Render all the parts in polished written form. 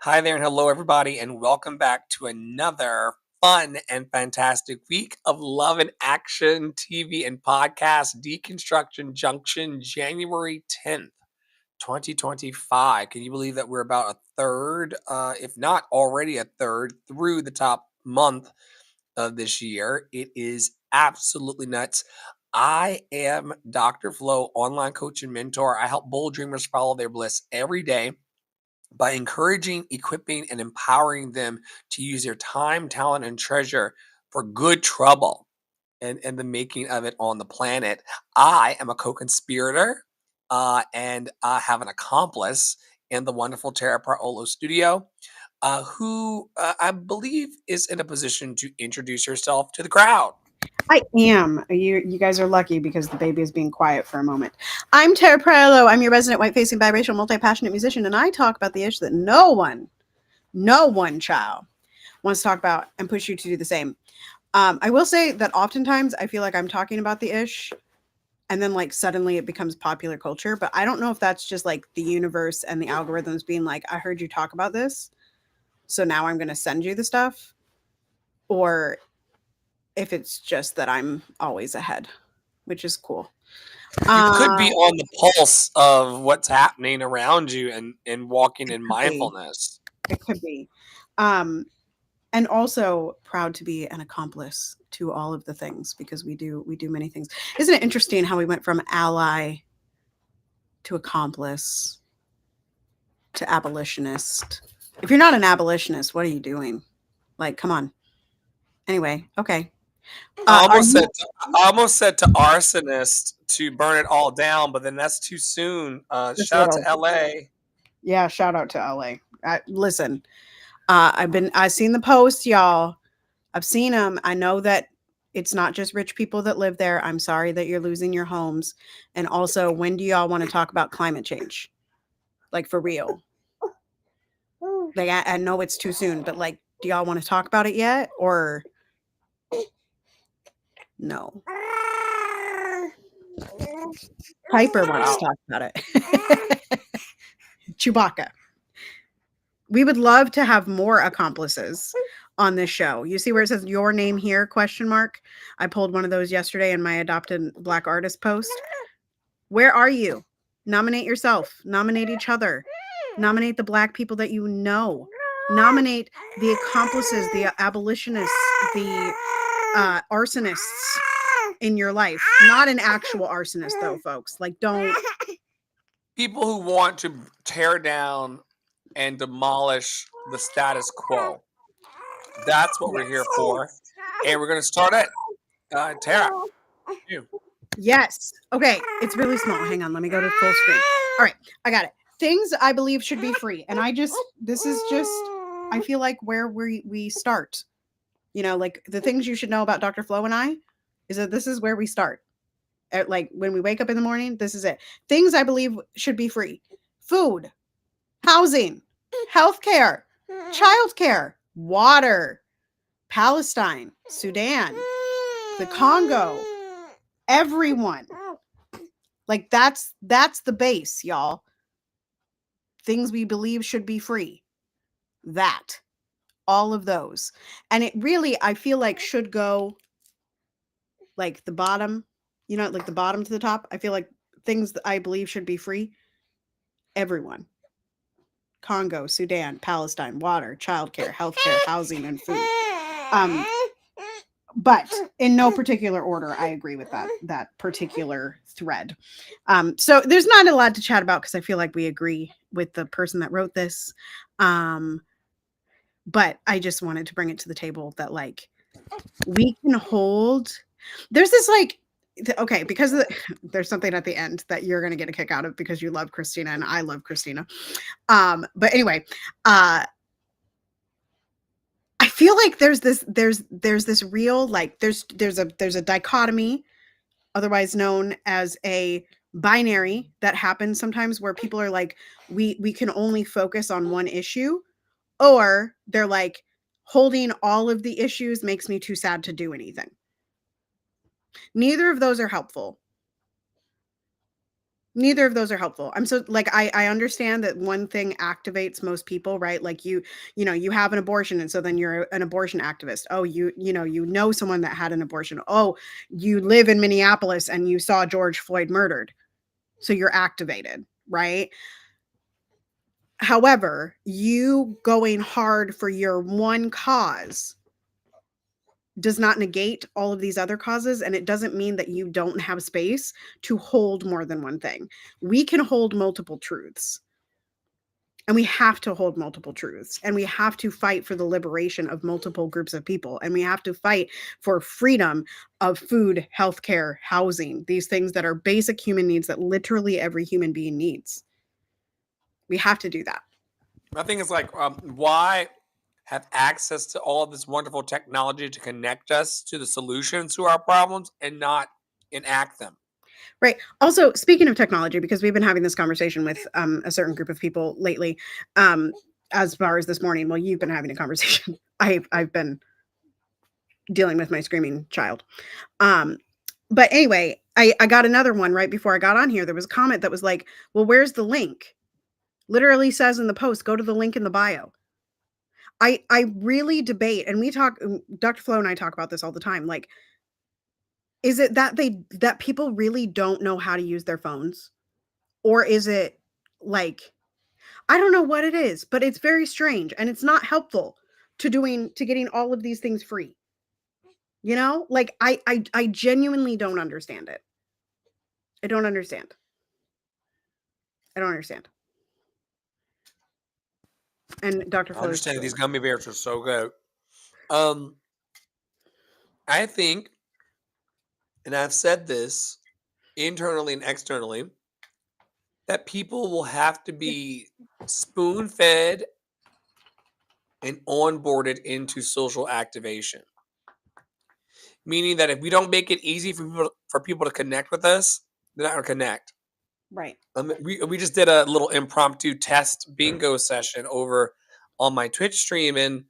Hi there, and hello, everybody, and welcome back to another fun and fantastic week of love and action TV and podcast Deconstruction Junction, January 10th, 2025. Can you believe that we're about a third, if not already a third, through the top month of this year? It is absolutely nuts. I am Dr. Flo, online coach and mentor. I help bold dreamers follow their bliss every day by encouraging, equipping, and empowering them to use their time, talent, and treasure for good trouble and the making of it on the planet. I am a co-conspirator and I have an accomplice in the wonderful Tara Paolo studio, who I believe is in a position to introduce herself to the crowd. I am. You guys are lucky because the baby is being quiet for a moment. I'm Tara Prello. I'm your resident white-facing biracial multi-passionate musician, and I talk about the issue that no one child wants to talk about and push you to do the same. I will say that oftentimes I feel like I'm talking about the ish and then like suddenly it becomes popular culture, but I don't know if that's just like the universe and the algorithms being like, I heard you talk about this, so now I'm going to send you the stuff, or if it's just that I'm always ahead, which is cool. You could Uh, be on the pulse of what's happening around you and walking it in could be. mindfulness. It could be. Um, and also proud to be an accomplice to all of the things because we do many things. Isn't it interesting how we went from ally to accomplice to abolitionist? If you're not an abolitionist, what are you doing? Like, come on. Anyway, okay. I Are almost said you I almost said to arsonist to burn it all down, but then that's too soon. just a Shout out little? to LA. Yeah, shout out to LA. Listen, I've seen the posts, y'all. I've seen them. I know that it's not just rich people that live there. I'm sorry that you're losing your homes. And also, when do y'all want to talk about climate change? Like for real? Like I know it's too soon, but like, do y'all want to talk about it yet, or no? Piper wants Wow. to talk about it. Chewbacca. We would love to have more accomplices on this show. You see where it says your name here question mark? I pulled one of those yesterday in my adopted black artist post. Where are you? Nominate yourself, nominate each other, nominate the black people that you know, nominate the accomplices, the abolitionists, the arsonists in your life. Not an actual arsonist though, folks. Like don't. People who want to tear down and demolish the status quo. That's what we're here for. And we're going to start it. Tara, you. Yes. Okay. It's really small. Hang on. Let me go to full screen. All right. I got it. Things I believe should be free. And this is just, I feel like where we start. You know, like the things you should know about Dr. Flo and I is that this is where we start. Like when we wake up in the morning, this is it. Things I believe should be free: food, housing, healthcare, childcare, water, Palestine, Sudan, the Congo, everyone. Like that's the base, y'all. Things we believe should be free. That. All of those. And it really, I feel like, should go like the bottom, like the bottom to the top. I feel like things that I believe should be free. Everyone. Congo, Sudan, Palestine, water, childcare, healthcare, housing, and food. Um, but in no particular order, I agree with that particular thread. So there's not a lot to chat about because I feel like we agree with the person that wrote this. But I just wanted to bring it to the table that like we can hold. There's this like okay, because there's something at the end that you're going to get a kick out of because you love Christina and I love Christina. But anyway, I feel like there's this real like there's a dichotomy, otherwise known as a binary, that happens sometimes where people are like we can only focus on one issue, or they're like holding all of the issues makes me too sad to do anything. Neither of those are helpful. Neither of those are helpful. I'm so like I understand that one thing activates most people, right? Like you have an abortion and so then you're an abortion activist. Oh, you know someone that had an abortion. Oh, you live in Minneapolis and you saw George Floyd murdered. So you're activated, right? However, you going hard for your one cause does not negate all of these other causes, and it doesn't mean that you don't have space to hold more than one thing. We can hold multiple truths, and we have to hold multiple truths, and we have to fight for the liberation of multiple groups of people, and we have to fight for freedom of food, healthcare, housing, these things that are basic human needs that literally every human being needs. We have to do that. I think it's like, why have access to all of this wonderful technology to connect us to the solutions to our problems and not enact them? Right. Also, speaking of technology, because we've been having this conversation with a certain group of people lately, as far as this morning, well, you've been having a conversation. I've been dealing with my screaming child. Um, but anyway, I got another one right before I got on here. There was a comment that was like, well, where's the link? Literally says in the post, go to the link in the bio. I really debate, and we talk, Dr. Flo and I talk about this all the time. Like, is it that people really don't know how to use their phones? Or is it like, I don't know what it is, but it's very strange and it's not helpful to getting all of these things free. You know? Like I genuinely don't understand it. I don't understand. I don't understand. And Dr. I Flo's understand these gummy bears are so good. Um, I think, and I've said this internally and externally, that people will have to be spoon fed and onboarded into social activation. Meaning that if we don't make it easy for people to connect with us, they're not going to connect. right. We just did a little impromptu test bingo session over on my Twitch stream, and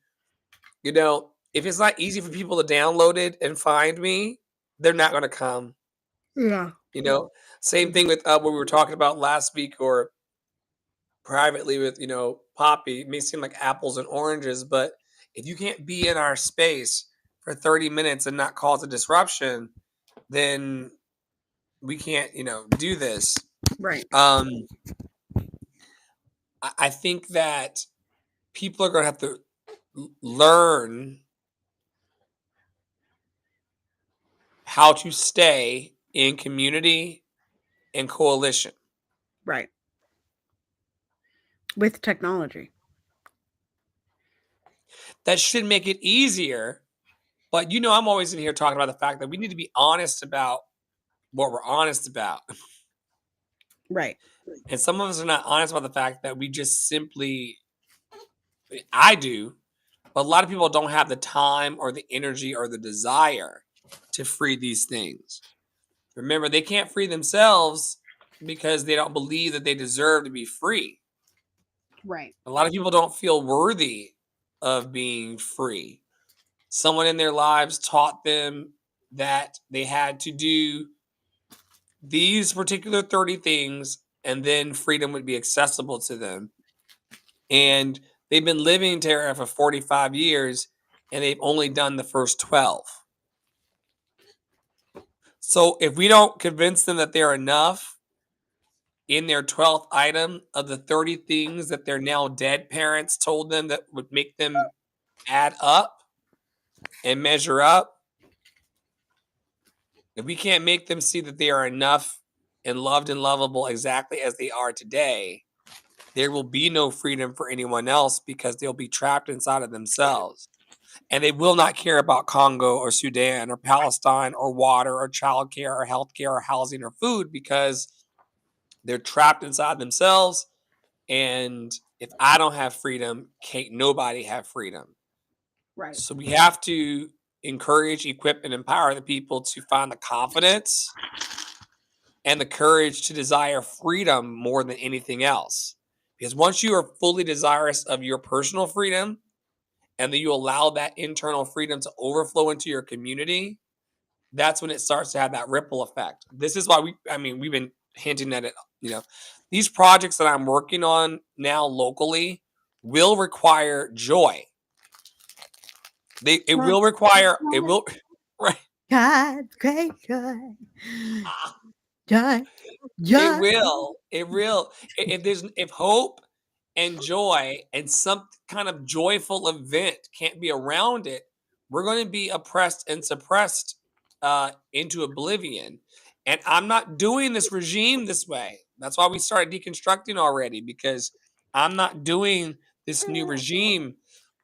if it's not easy for people to download it and find me, they're not going to come. Yeah. Same thing with what we were talking about last week or privately with Poppy. It may seem like apples and oranges, but if you can't be in our space for 30 minutes and not cause a disruption, then we can't do this. Right. I think that people are going to have to learn how to stay in community and coalition. Right. With technology. That should make it easier. But I'm always in here talking about the fact that we need to be honest about what we're honest about. Right. And some of us are not honest about the fact that we just simply, I do, but a lot of people don't have the time or the energy or the desire to free these things. Remember, they can't free themselves because they don't believe that they deserve to be free. Right. A lot of people don't feel worthy of being free. Someone in their lives taught them that they had to do these particular 30 things and then freedom would be accessible to them. And they've been living in terror for 45 years and they've only done the first 12. So if we don't convince them that they're enough in their 12th item of the 30 things that their now dead parents told them that would make them add up and measure up, if we can't make them see that they are enough and loved and lovable exactly as they are today, there will be no freedom for anyone else because they'll be trapped inside of themselves. And they will not care about Congo or Sudan or Palestine or water or childcare or healthcare or housing or food because they're trapped inside themselves. And if I don't have freedom, can't nobody have freedom. Right. So we have to encourage, equip, and empower the people to find the confidence and the courage to desire freedom more than anything else. Because once you are fully desirous of your personal freedom and then you allow that internal freedom to overflow into your community, that's when it starts to have that ripple effect. This is why we've been hinting at it You know, these projects that I'm working on now locally will require joy. It will require it will right. God, great joy, joy, It joy. will. It will. If hope and joy and some kind of joyful event can't be around it, we're going to be oppressed and suppressed into oblivion. And I'm not doing this regime this way. That's why we started deconstructing already, because I'm not doing this new regime,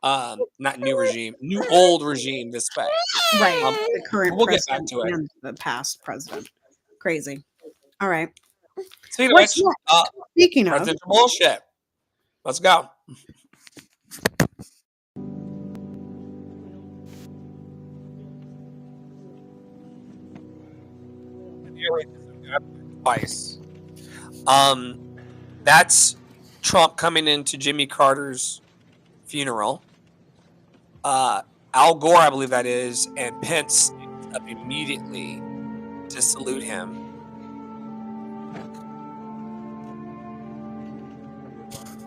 not new regime, new old regime this way. Right. The But current we'll get back president to it. and the past president. Crazy. All right. Speaking of What's which, next? Speaking of, presidential bullshit. Let's go. Twice. That's Trump coming into Jimmy Carter's funeral. Al Gore, I believe that is, and Pence stands up immediately to salute him.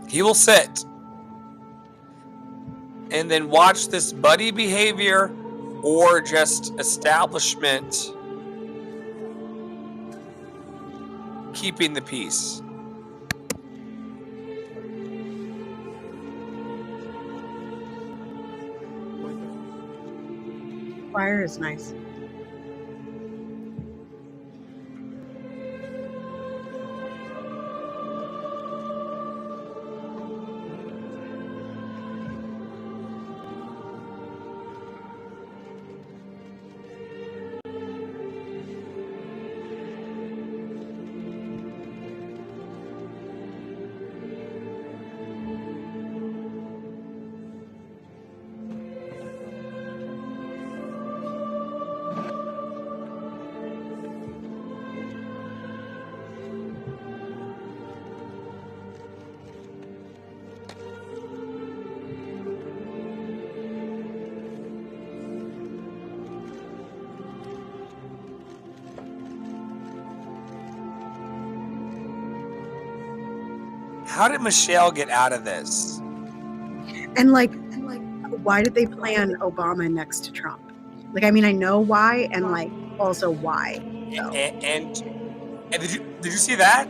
He will sit and then watch this buddy behavior or just establishment keeping the peace. fire is nice. How did Michelle get out of this? And like, why did they plan Obama next to Trump? Like, I mean, I know why, and like, also why. So. And did you see that?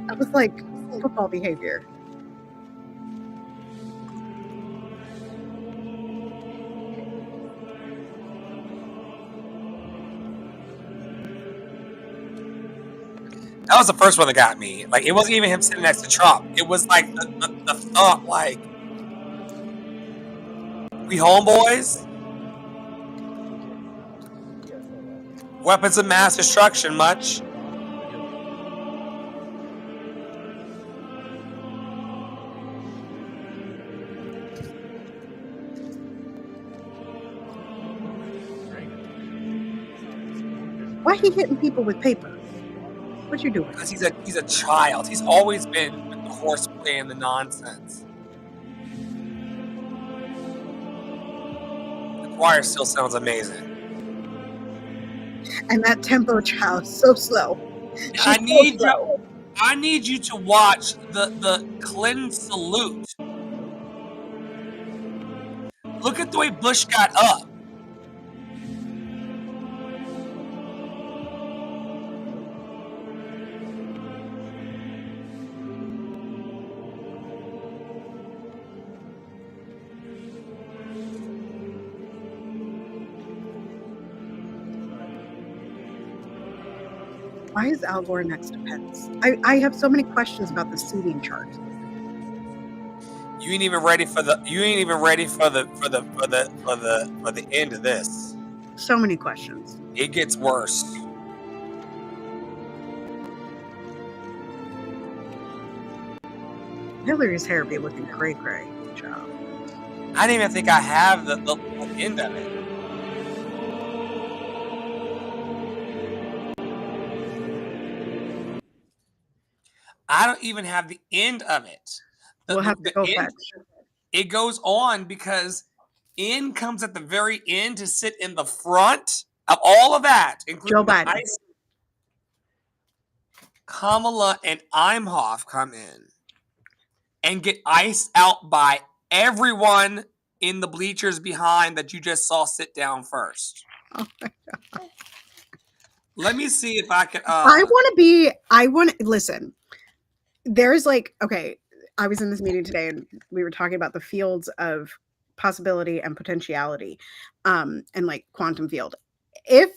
That was like football behavior. That was the first one that got me. Like, it wasn't even him sitting next to Trump. It was like the thought, like, we homeboys? Weapons of mass destruction, much? Why he hitting people with paper? What you doing? Because he's a child. He's always been with the horseplay and the nonsense. The choir still sounds amazing. And that tempo child, so slow. I need you to watch the Clinton salute. Look at the way Bush got up. Why is Al Gore next to Pence? I have so many questions about the seating chart. You ain't even ready for the end of this. So many questions. It gets worse. Hillary's hair be looking cray cray. Child. I didn't even think I have the end of it. I don't even have the end of it. We'll have to go fetch. It goes on because in comes at the very end to sit in the front of all of that, Joe including the Biden. ice. Kamala and Imhoff come in and get iced out by everyone in the bleachers behind that you just saw sit down first. Oh my God. Let me see if I can. Listen, there's like, okay, I was in this meeting today and we were talking about the fields of possibility and potentiality, and like quantum field. If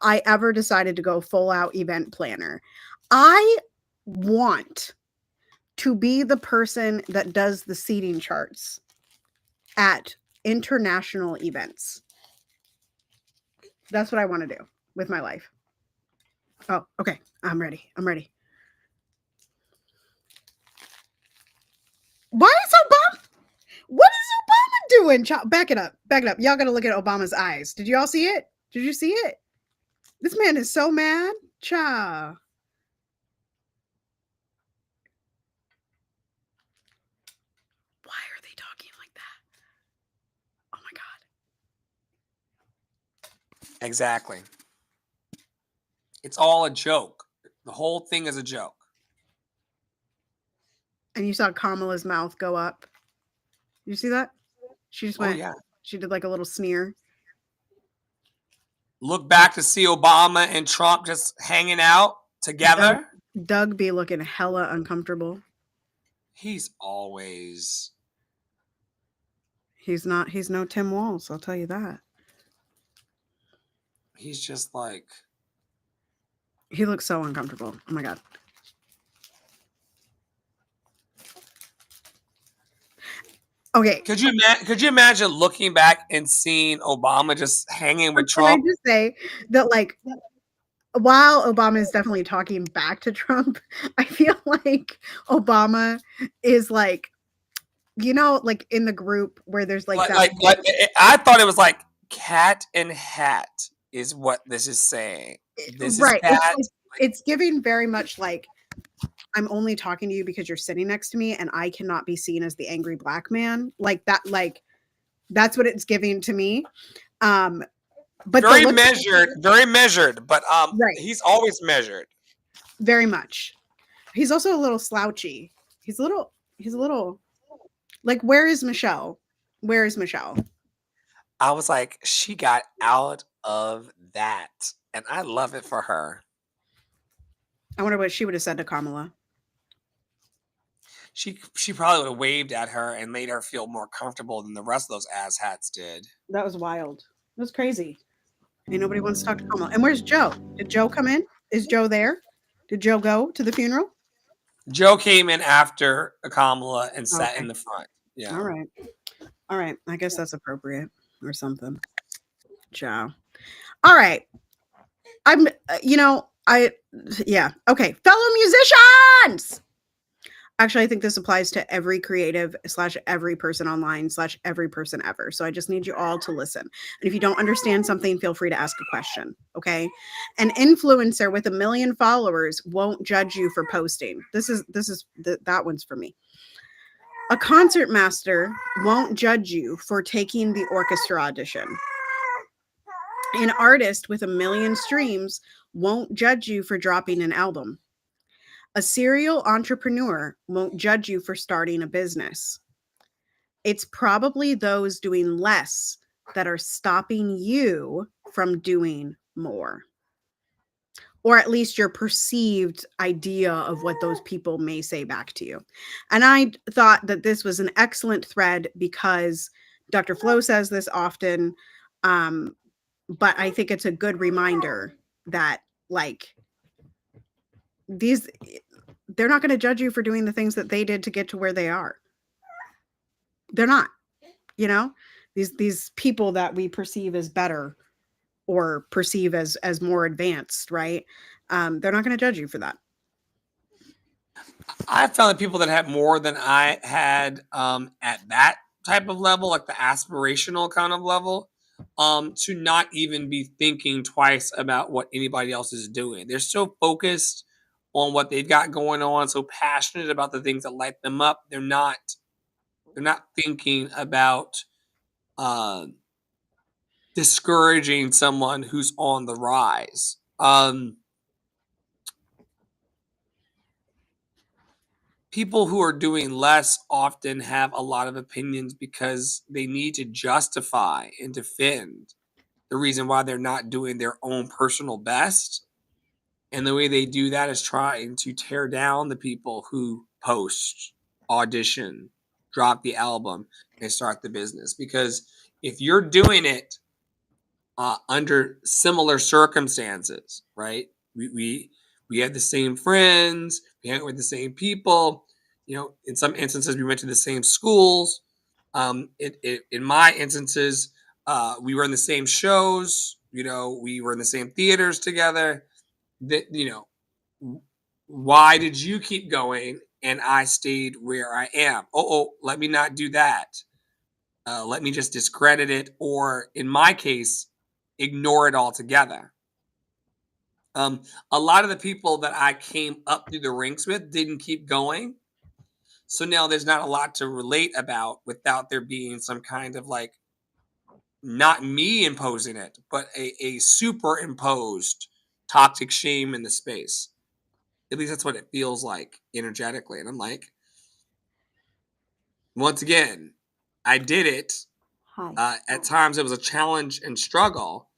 I ever decided to go full out event planner, I want to be the person that does the seating charts at international events. That's what I want to do with my life. Oh, okay. I'm ready. Why is Obama? What is Obama doing? Back it up. Y'all gotta look at Obama's eyes. Did you all see it? Did you see it? This man is so mad. Cha. Why are they talking like that? Oh my God. Exactly. It's all a joke. The whole thing is a joke. And you saw Kamala's mouth go up. You see that? She just went. Oh, yeah. She did like a little sneer. Look back to see Obama and Trump just hanging out together. Doug be looking hella uncomfortable. He's always. He's no Tim Walz, I'll tell you that. He's just like. He looks so uncomfortable. Oh my God. Okay. Could you imagine looking back and seeing Obama just hanging with Trump? Can I just say that, like, while Obama is definitely talking back to Trump, I feel like Obama is like, you know, like in the group where there's like that. Like I thought it was like cat and hat is what this is saying. This right. is cat. It's giving very much like, I'm only talking to you because you're sitting next to me and I cannot be seen as the angry black man. Like that, like that's what it's giving to me. But very measured, but right. He's always measured. Very much. He's also a little slouchy. He's a little like, where is Michelle? Where is Michelle? I was like, she got out of that. And I love it for her. I wonder what she would have said to Kamala. She probably would have waved at her and made her feel more comfortable than the rest of those asshats did. That was wild. It was crazy. And nobody wants to talk to Kamala. And where's Joe? Did Joe come in? Is Joe there? Did Joe go to the funeral? Joe came in after Kamala and sat in the front. Yeah. All right. I guess that's appropriate or something. Ciao. All right. I'm, okay. Fellow musicians. Actually, I think this applies to every creative / every person online / every person ever. So I just need you all to listen. And if you don't understand something, feel free to ask a question. Okay. An influencer with 1 million followers won't judge you for posting. That one's for me. A concert master won't judge you for taking the orchestra audition. An artist with 1 million streams won't judge you for dropping an album. A serial entrepreneur won't judge you for starting a business. It's probably those doing less that are stopping you from doing more. Or at least your perceived idea of what those people may say back to you. And I thought that this was an excellent thread because Dr. Flo says this often, but I think it's a good reminder that, like, they're not going to judge you for doing the things that they did to get to where they are. They're not, these people that we perceive as better or perceive as more advanced, right? They're not going to judge you for that. I found that people that had more than I had at that type of level, like the aspirational kind of level, to not even be thinking twice about what anybody else is doing. They're so focused on what they've got going on, so passionate about the things that light them up. They're not thinking about discouraging someone who's on the rise. People who are doing less often have a lot of opinions because they need to justify and defend the reason why they're not doing their own personal best. And the way they do that is trying to tear down the people who post, audition, drop the album, and start the business. Because if you're doing it under similar circumstances, right? We had the same friends, we hang with the same people. In some instances, we went to the same schools. In my instances, we were in the same shows. We were in the same theaters together. That why did you keep going and I stayed where I am? Let me not do that. Let me just discredit it, or in my case, ignore it altogether. A lot of the people that I came up through the ranks with didn't keep going. So now there's not a lot to relate about without there being some kind of like, not me imposing it, but a superimposed toxic shame in the space. At least that's what it feels like energetically. And I'm like, once again, I did it. At times it was a challenge and struggle.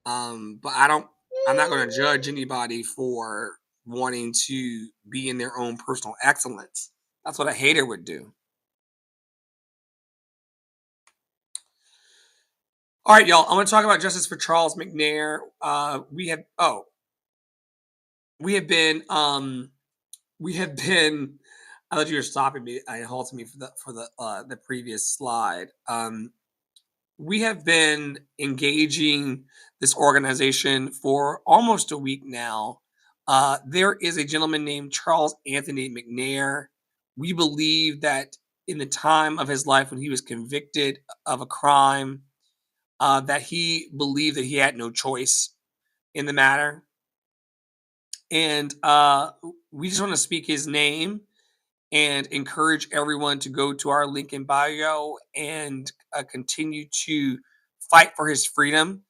But I'm not going to judge anybody for wanting to be in their own personal excellence. That's what a hater would do. All right, y'all. I'm going to talk about justice for Charles McNair. We have been I thought you were stopping me. I halted me for the previous slide. We have been engaging this organization for almost a week now. There is a gentleman named Charles Anthony McNair. We believe that in the time of his life when he was convicted of a crime, that he believed that he had no choice in the matter. And we just want to speak his name and encourage everyone to go to our link in bio and continue to fight for his freedom.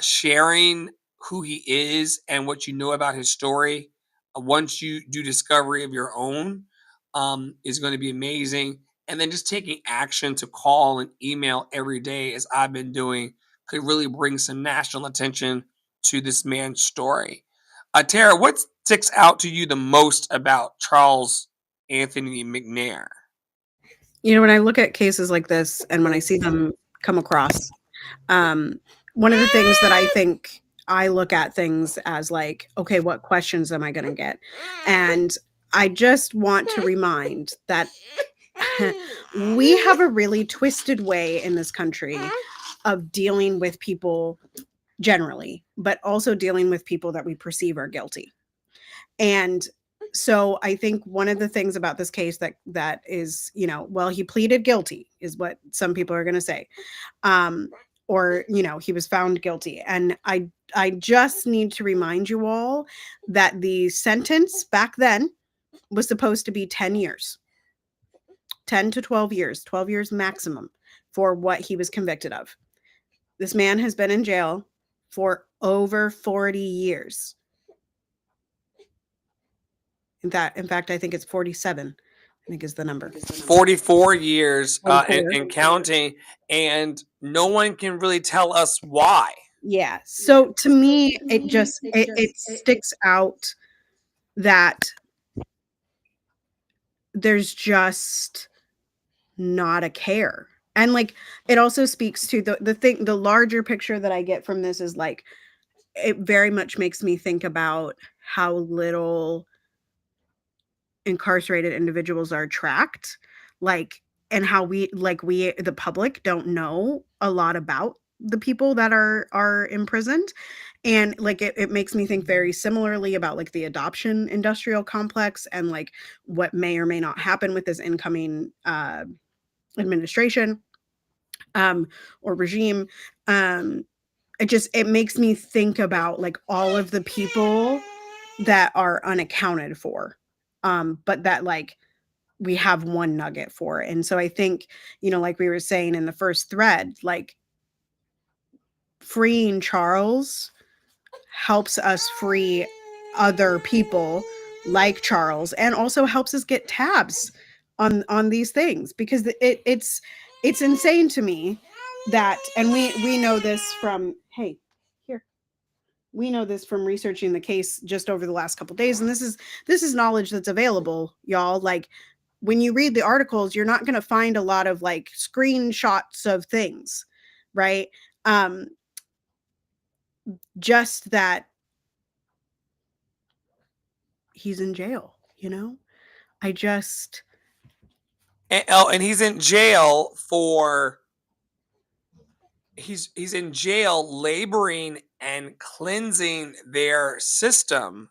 Sharing who he is and what you know about his story once you do discovery of your own is going to be amazing. And then just taking action to call and email every day, as I've been doing, could really bring some national attention to this man's story. Tara, what sticks out to you the most about Charles Anthony McNair? When I look at cases like this and when I see them come across, one of the things that I think, I look at things as like, okay, what questions am I going to get? And I just want to remind that we have a really twisted way in this country of dealing with people generally, but also dealing with people that we perceive are guilty. And so I think one of the things about this case that is, well, he pleaded guilty is what some people are going to say. Or, he was found guilty. And I just need to remind you all that the sentence back then was supposed to be 10 years. 10 to 12 years, 12 years maximum for what he was convicted of. This man has been in jail for over 40 years. In fact, I think it's 47, I think is the number. 44 years and counting, and no one can really tell us why. Yeah. So to me, it sticks out that there's just not a care. And like, it also speaks to the larger picture that I get from this is like, it very much makes me think about how little incarcerated individuals are tracked, like, and how we the public don't know a lot about the people that are imprisoned. And like, it makes me think very similarly about like the adoption industrial complex and like what may or may not happen with this incoming administration or regime. It makes me think about like all of the people that are unaccounted for, but that like we have one nugget for. And so I think, you know, like we were saying in the first thread, like freeing Charles helps us free other people like Charles, and also helps us get tabs on these things, because it's insane to me that, and we know this from, hey, here, we know this from researching the case just over the last couple days, and this is knowledge that's available, y'all. Like, when you read the articles, you're not going to find a lot of like screenshots of things, right? um just that he's in jail, you know? I just And he's in jail for he's in jail laboring and cleansing their system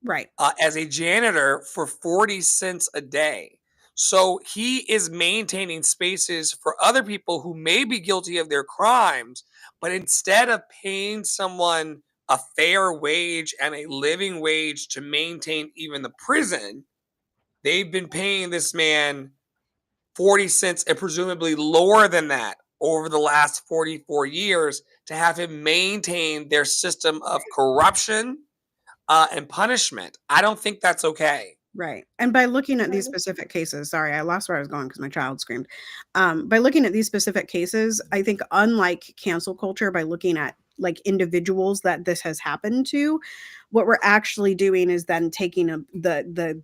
right. as a janitor for 40 cents a day. So he is maintaining spaces for other people who may be guilty of their crimes, but instead of paying someone a fair wage and a living wage to maintain even the prison, they've been paying this man 40 cents and presumably lower than that over the last 44 years to have him maintain their system of corruption and punishment. I don't think that's okay. Right. And by looking at these specific cases, sorry, I lost where I was going because my child screamed. By looking at these specific cases, I think, unlike cancel culture, by looking at like individuals that this has happened to, what we're actually doing is then taking the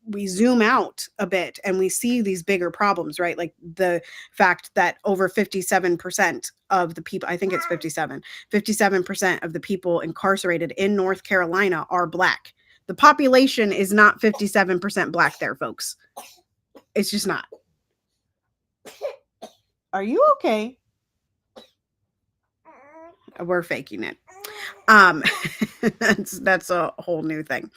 we zoom out a bit and we see these bigger problems, right? Like the fact that over 57% of the people, I think it's 57% of the people incarcerated in North Carolina are Black. The population is not 57% Black there, folks. It's just not. Are you okay? We're faking it. That's a whole new thing.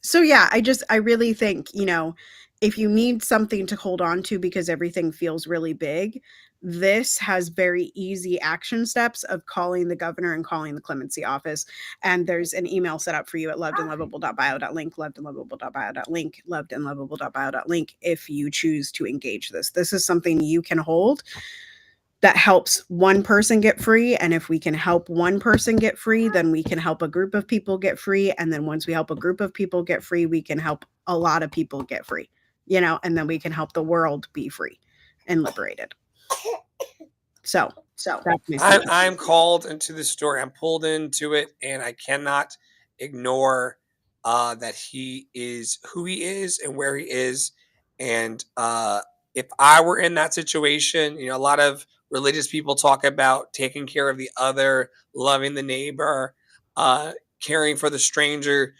So yeah, I really think, you know, if you need something to hold on to because everything feels really big, this has very easy action steps of calling the governor and calling the clemency office. And there's an email set up for you at lovedandlovable.bio.link, lovedandlovable.bio.link, lovedandlovable.bio.link if you choose to engage this. This is something you can hold that helps one person get free. And if we can help one person get free, then we can help a group of people get free. And then once we help a group of people get free, we can help a lot of people get free, you know, and then we can help the world be free and liberated. So I'm called into the story. I'm pulled into it, and I cannot ignore that he is who he is and where he is. And if I were in that situation, you know, a lot of religious people talk about taking care of the other, loving the neighbor, caring for the stranger.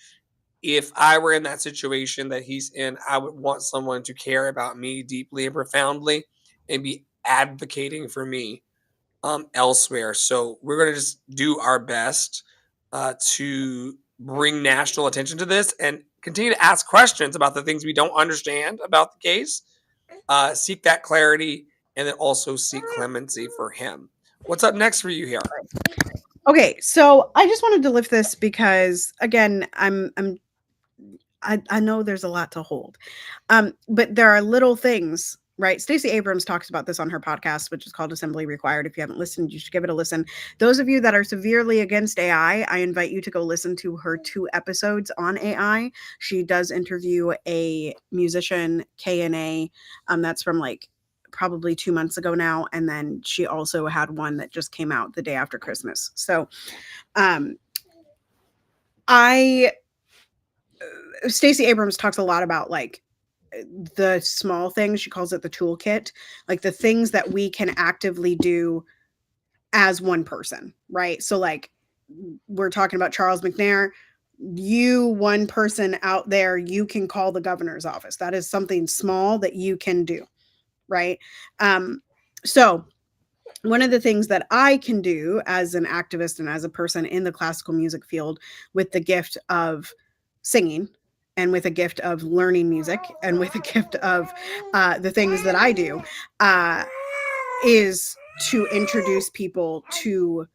If I were in that situation that he's in, I would want someone to care about me deeply and profoundly and be advocating for me elsewhere. So we're going to just do our best to bring national attention to this and continue to ask questions about the things we don't understand about the case, seek that clarity, and then also seek clemency for him. What's up next for you here? Okay, so I just wanted to lift this because, again, I know there's a lot to hold, but there are little things, right? Stacey Abrams talks about this on her podcast, which is called Assembly Required. If you haven't listened, you should give it a listen. Those of you that are severely against AI, I invite you to go listen to her 2 episodes on AI. She does interview a musician, KNA. That's from like probably 2 months ago now, and then she also had one that just came out the day after Christmas. So, Stacey Abrams talks a lot about like the small things. She calls it the toolkit, like the things that we can actively do as one person, right? So like we're talking about Charles McNair. You, one person out there, you can call the governor's office. That is something small that you can do, right? So one of the things that I can do as an activist and as a person in the classical music field with the gift of singing and with a gift of learning music and with a gift of the things that I do is to introduce people to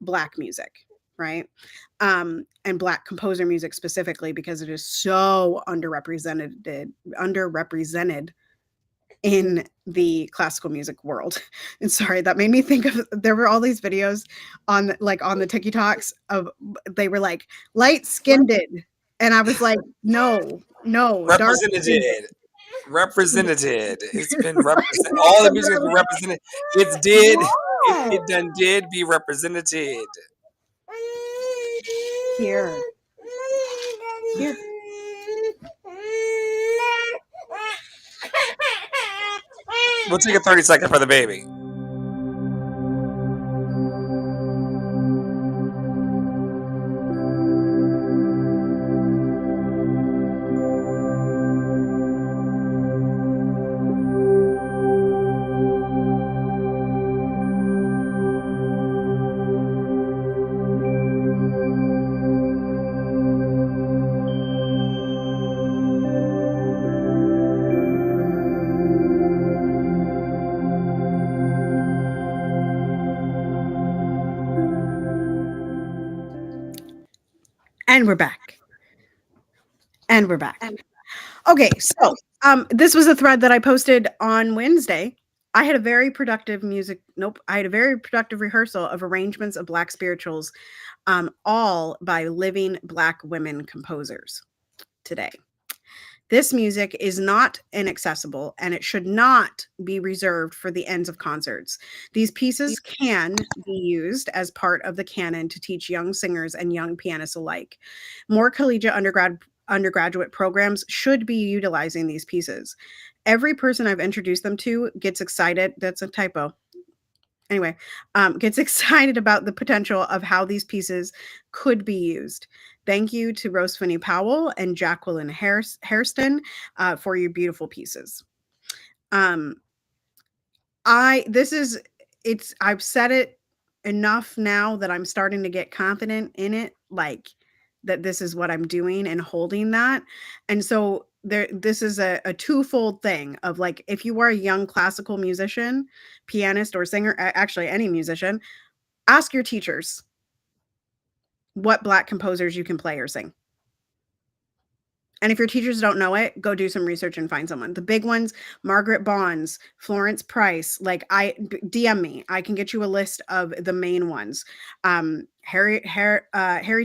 Black music, right? And Black composer music specifically, because it is so underrepresented in the classical music world. And sorry, that made me think of, there were all these videos on on the TikToks of, they were like light skinned, and I was like, no, dark skinned. Represented. It's been represented. All the music has been represented. It done did be represented. Here. We'll take a 30-second for the baby. And we're back. Okay, so this was a thread that I posted on Wednesday. I had a very productive rehearsal of arrangements of Black spirituals, all by living Black women composers today. This music is not inaccessible, and it should not be reserved for the ends of concerts. These pieces can be used as part of the canon to teach young singers and young pianists alike. More collegiate undergraduate programs should be utilizing these pieces. Every person I've introduced them to gets excited. That's a typo. Anyway, gets excited about the potential of how these pieces could be used. Thank you to Rose Finney Powell and Jacqueline Hairston for your beautiful pieces. I've said it enough now that I'm starting to get confident in it, like that this is what I'm doing and holding that. And so this is a twofold thing of, like, if you are a young classical musician, pianist, or singer, actually any musician, ask your teachers what Black composers you can play or sing. And if your teachers don't know it, go do some research and find someone. The big ones: Margaret Bonds, Florence Price. Like, DM me. I can get you a list of the main ones. Harry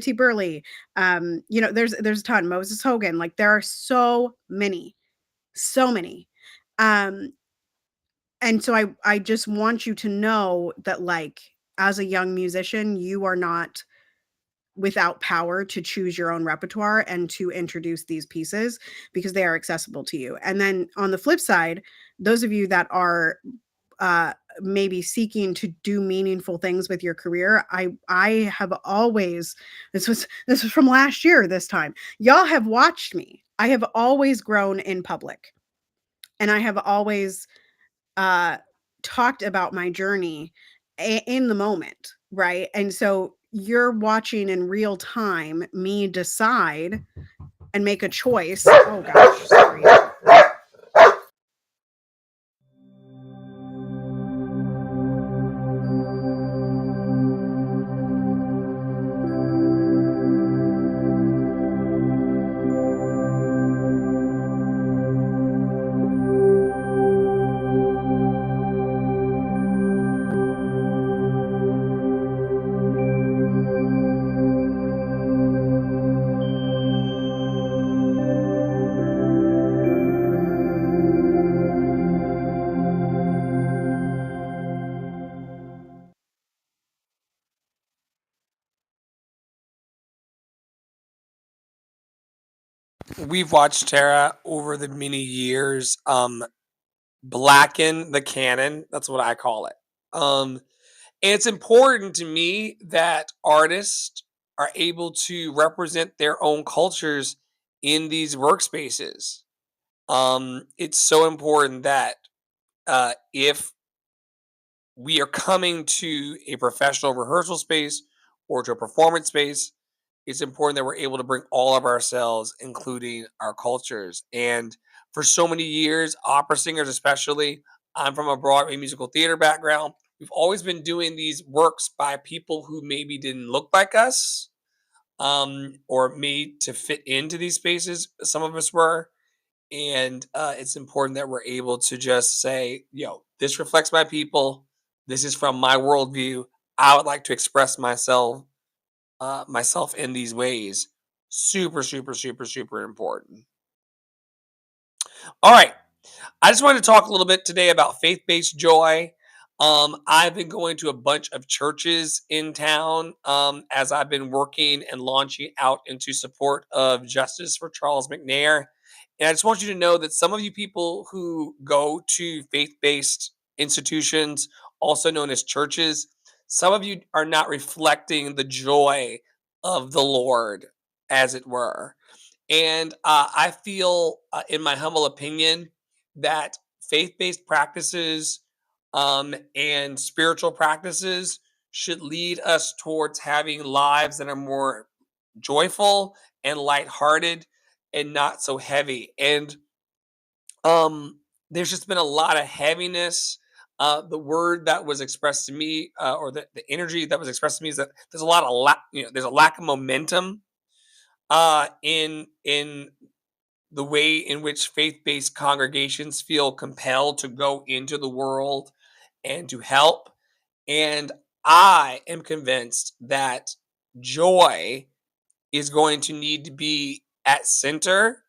T. Burley. There's a ton. Moses Hogan. Like, there are so many. And so I just want you to know that, like, as a young musician, you are not without power to choose your own repertoire and to introduce these pieces, because they are accessible to you. And then on the flip side, those of you that are maybe seeking to do meaningful things with your career, I have always, this was from last year this time, y'all have watched me. I have always grown in public, and I have always talked about my journey in the moment, right? And so you're watching in real time me decide and make a choice. Oh gosh, sorry. We've watched Tara over the many years blacken the canon. That's what I call it. And it's important to me that artists are able to represent their own cultures in these workspaces. It's so important that if we are coming to a professional rehearsal space or to a performance space, it's important that we're able to bring all of ourselves, including our cultures. And for so many years, opera singers especially, I'm from a Broadway musical theater background. we've always been doing these works by people who maybe didn't look like us, or made to fit into these spaces. Some of us were, and it's important that we're able to just say, this reflects my people. This is from my worldview. I would like to express myself in these ways. Super, super, super, super important. All right. I just wanted to talk a little bit today about faith-based joy. I've been going to a bunch of churches in town, as I've been working and launching out into support of justice for Charles McNair. And I just want you to know that some of you people who go to faith-based institutions, also known as churches, some of you are not reflecting the joy of the Lord, as it were. And I feel, in my humble opinion, that faith-based practices, and spiritual practices should lead us towards having lives that are more joyful and lighthearted and not so heavy. And there's just been a lot of heaviness. The word that was expressed to me, or the energy that was expressed to me, is that there's a lot of there's a lack of momentum in the way in which faith-based congregations feel compelled to go into the world and to help. And I am convinced that joy is going to need to be at center,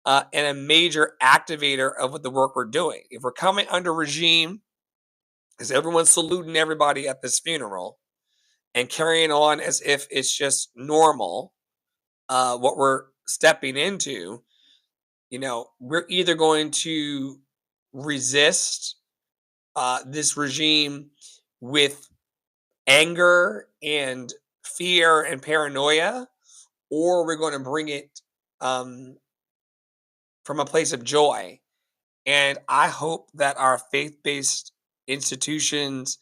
and a major activator of what the work we're doing. If we're coming under regime, because everyone's saluting everybody at this funeral and carrying on as if it's just normal, what we're stepping into, we're either going to resist this regime with anger and fear and paranoia, or we're going to bring it, um, from a place of joy. And I hope that our faith based institutions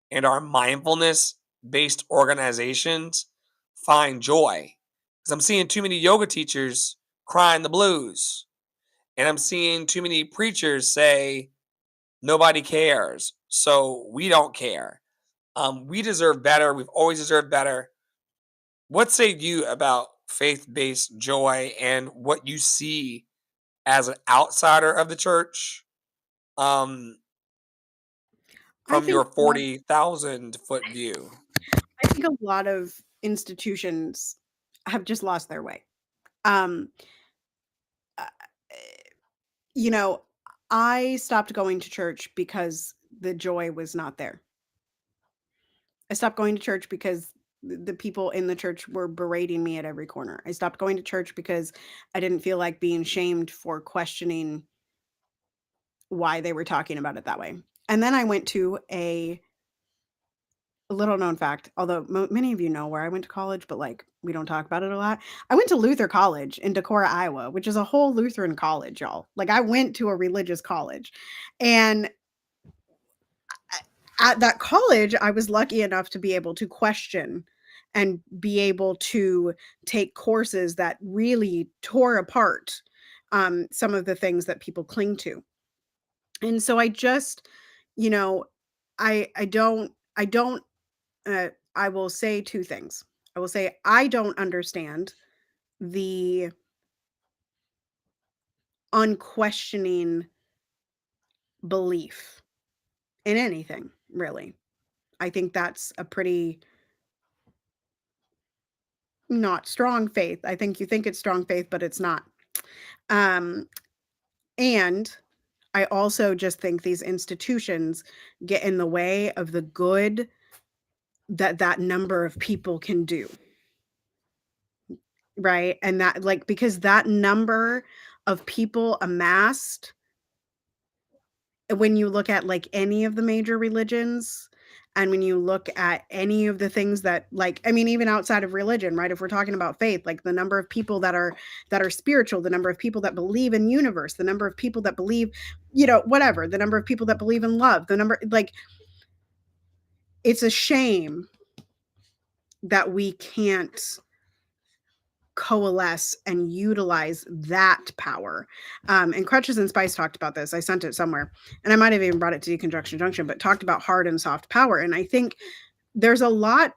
and our mindfulness based organizations find joy. Because I'm seeing too many yoga teachers crying the blues. And I'm seeing too many preachers say, nobody cares. So we don't care. We deserve better. We've always deserved better. What say you about faith based joy and what you see as an outsider of the church, um, I from think your 40,000-foot view? I think a lot of institutions have just lost their way. Um, uh, you know, I stopped going to church because the joy was not there. I stopped going to church because the people in the church were berating me at every corner. I stopped going to church because I didn't feel like being shamed for questioning why they were talking about it that way. And then I went to a little known fact, although many of you know where I went to college, but like we don't talk about it a lot. I went to Luther College in Decorah, Iowa, which is a whole Lutheran college, y'all. Like I went to a religious college. And at that college, I was lucky enough to be able to question and be able to take courses that really tore apart some of the things that people cling to. And so I just, you know, I don't I will say two things. I will say I don't understand the unquestioning belief in anything, really. I think that's a pretty not strong faith. I think you think it's strong faith, but it's not. Um, and I also just think these institutions get in the way of the good that that number of people can do, right? And that, like, because that number of people amassed, when you look at like any of the major religions, and when you look at any of the things that, like, I mean, even outside of religion, right? If we're talking about faith, like the number of people that are spiritual, the number of people that believe in universe, the number of people that believe, whatever, the number of people that believe in love, the number, like, it's a shame that we can't coalesce and utilize that power. And Crutches and Spice talked about this. I sent it somewhere, and I might have even brought it to Deconstruction Junction, but talked about hard and soft power. And I think there's a lot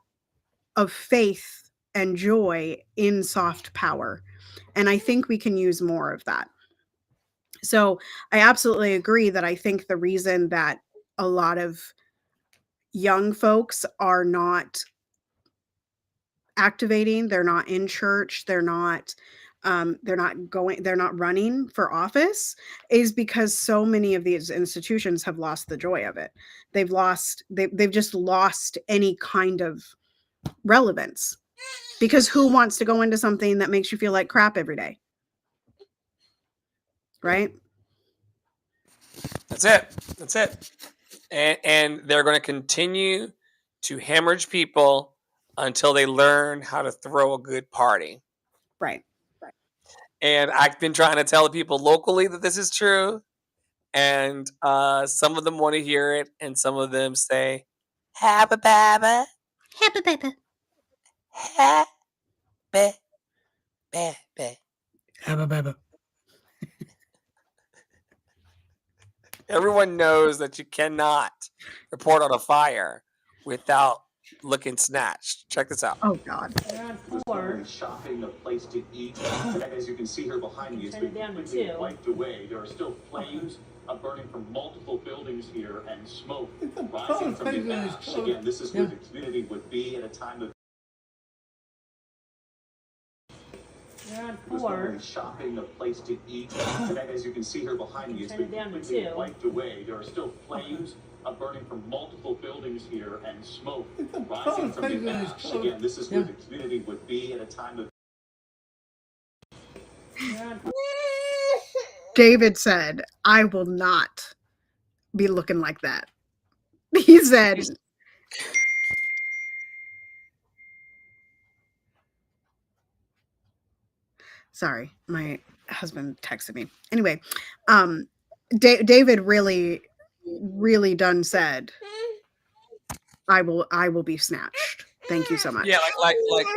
of faith and joy in soft power. And I think we can use more of that. So I absolutely agree that I think the reason that a lot of young folks are not activating, they're not in church, they're not running for office, is because so many of these institutions have lost the joy of it. They've just lost any kind of relevance, because who wants to go into something that makes you feel like crap every day? Right? That's it. And they're going to continue to hemorrhage people until they learn how to throw a good party. Right. And I've been trying to tell the people locally that this is true. And some of them want to hear it, and some of them say, "Habba babba, Happy paper. habba babba." Habba babba. Everyone knows that you cannot report on a fire without looking snatched. Check this out. Oh God. Shopping, a place to eat. As you can see here behind me, it's been completely wiped away. There are still flames burning from multiple buildings here and smoke rising from the ash. Again, this is where the community would be at a time of shopping, a place to eat. As you can see here behind me, it's been completely wiped away. There are still flames burning from multiple buildings here and smoke rising from the ash. Again, this is where the community would be at a time of David said, "I will not be looking like that." He said, sorry, my husband texted me. Anyway, David really done said, I will be snatched. Thank you so much. Yeah, like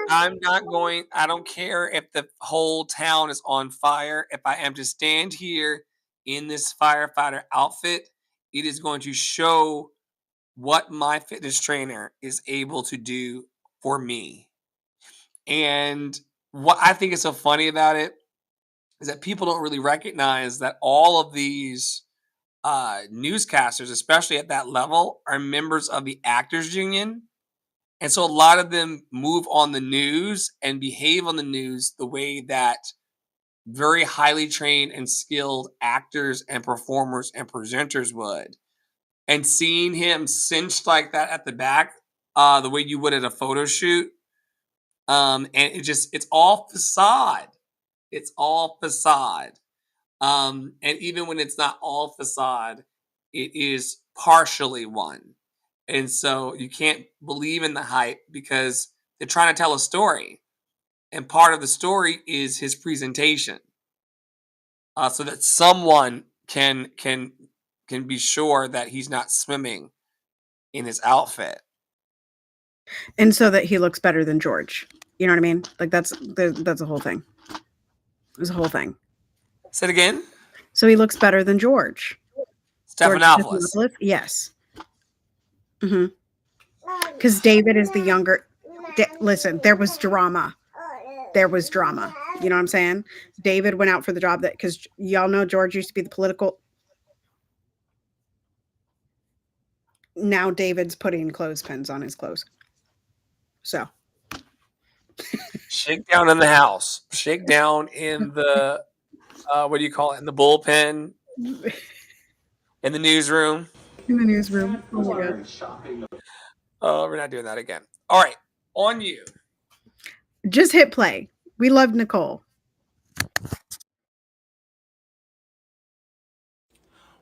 I'm not going. I don't care if the whole town is on fire. If I am to stand here in this firefighter outfit, it is going to show what my fitness trainer is able to do for me. And what I think is so funny about it is that people don't really recognize that all of these newscasters, especially at that level, are members of the Actors Union. And so a lot of them move on the news and behave on the news the way that very highly trained and skilled actors and performers and presenters would. And seeing him cinched like that at the back, the way you would at a photo shoot, and it's all facade. It's all facade. And even when it's not all facade, it is partially one. And so you can't believe in the hype because they're trying to tell a story. And part of the story is his presentation. So that someone can be sure that he's not swimming in his outfit. And so that he looks better than George. You know what I mean? Like that's a whole thing. There's a whole thing. Say it again. So he looks better than George. Stephanopoulos. Yes. Because David is the younger. Listen, there was drama. You know what I'm saying? David went out for the job because y'all know George used to be the political. Now David's putting clothespins on his clothes. So. Shakedown in the house. Shakedown in the, what do you call it? In the bullpen. In the newsroom. In the newsroom. Oh my God. We're not doing that again. All right. On you. Just hit play. We love Nicole.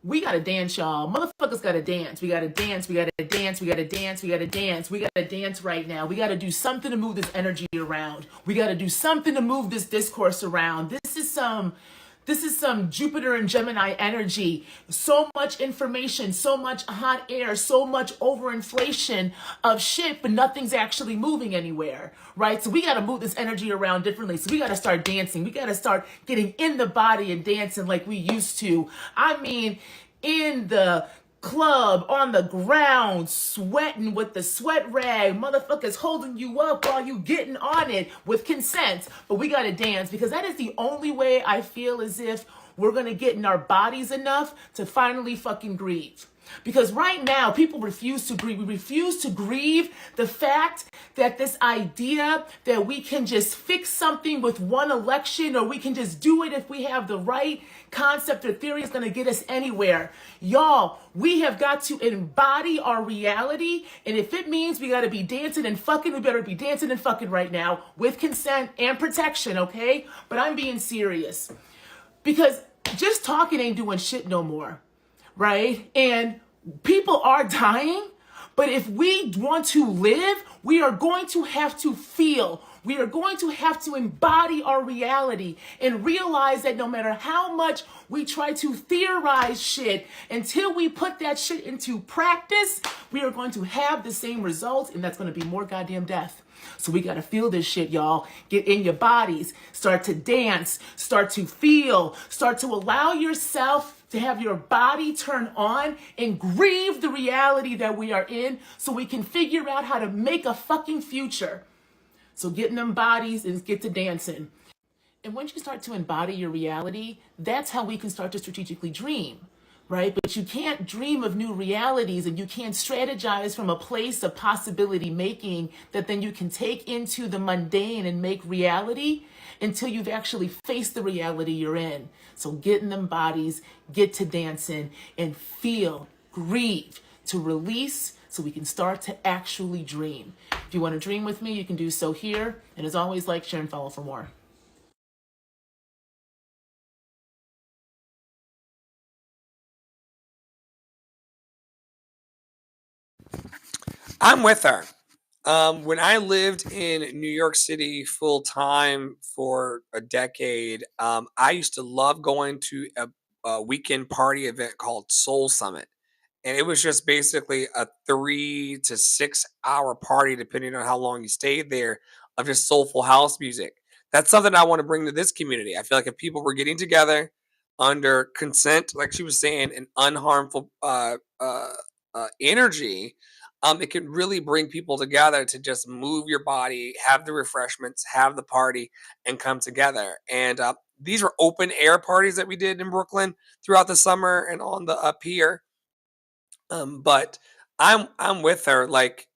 We gotta dance, y'all. Motherfuckers gotta dance. We gotta dance. We gotta dance. We gotta dance. We gotta dance. We gotta dance right now. We gotta do something to move this energy around. We gotta do something to move this discourse around. This is some Jupiter and Gemini energy. So much information, so much hot air, so much overinflation of shit, but nothing's actually moving anywhere, right? So we got to move this energy around differently. So we got to start dancing. We got to start getting in the body and dancing like we used to. I mean, in the club, on the ground, sweating with the sweat rag, motherfuckers holding you up while you getting on it with consent. But we gotta dance, because that is the only way I feel as if we're gonna get in our bodies enough to finally fucking grieve. Because right now, people refuse to grieve. We refuse to grieve the fact that this idea that we can just fix something with one election, or we can just do it if we have the right concept or theory, is going to get us anywhere. Y'all, we have got to embody our reality. And if it means we got to be dancing and fucking, we better be dancing and fucking right now with consent and protection, okay? But I'm being serious. Because just talking ain't doing shit no more. Right? And people are dying, but if we want to live, we are going to have to feel. We are going to have to embody our reality and realize that no matter how much we try to theorize shit, until we put that shit into practice, we are going to have the same results, and that's going to be more goddamn death. So we got to feel this shit, y'all. Get in your bodies. Start to dance. Start to feel. Start to allow yourself to have your body turn on and grieve the reality that we are in, so we can figure out how to make a fucking future. So get in them bodies and get to dancing. And once you start to embody your reality, that's how we can start to strategically dream. Right? But you can't dream of new realities, and you can't strategize from a place of possibility making that then you can take into the mundane and make reality until you've actually faced the reality you're in. So get in them bodies, get to dancing, and feel, grieve, to release, so we can start to actually dream. If you want to dream with me, you can do so here. And as always, like, share, and follow for more. I'm with her. When I lived in New York City full time for a decade, I used to love going to a weekend party event called Soul Summit. And it was just basically a 3 to 6 hour party, depending on how long you stayed there, of just soulful house music. That's something I want to bring to this community. I feel like if people were getting together under consent, like she was saying, and unharmful energy, it can really bring people together to just move your body, have the refreshments, have the party, and come together. And these were open air parties that we did in Brooklyn throughout the summer and on the pier. But I'm with her. Like,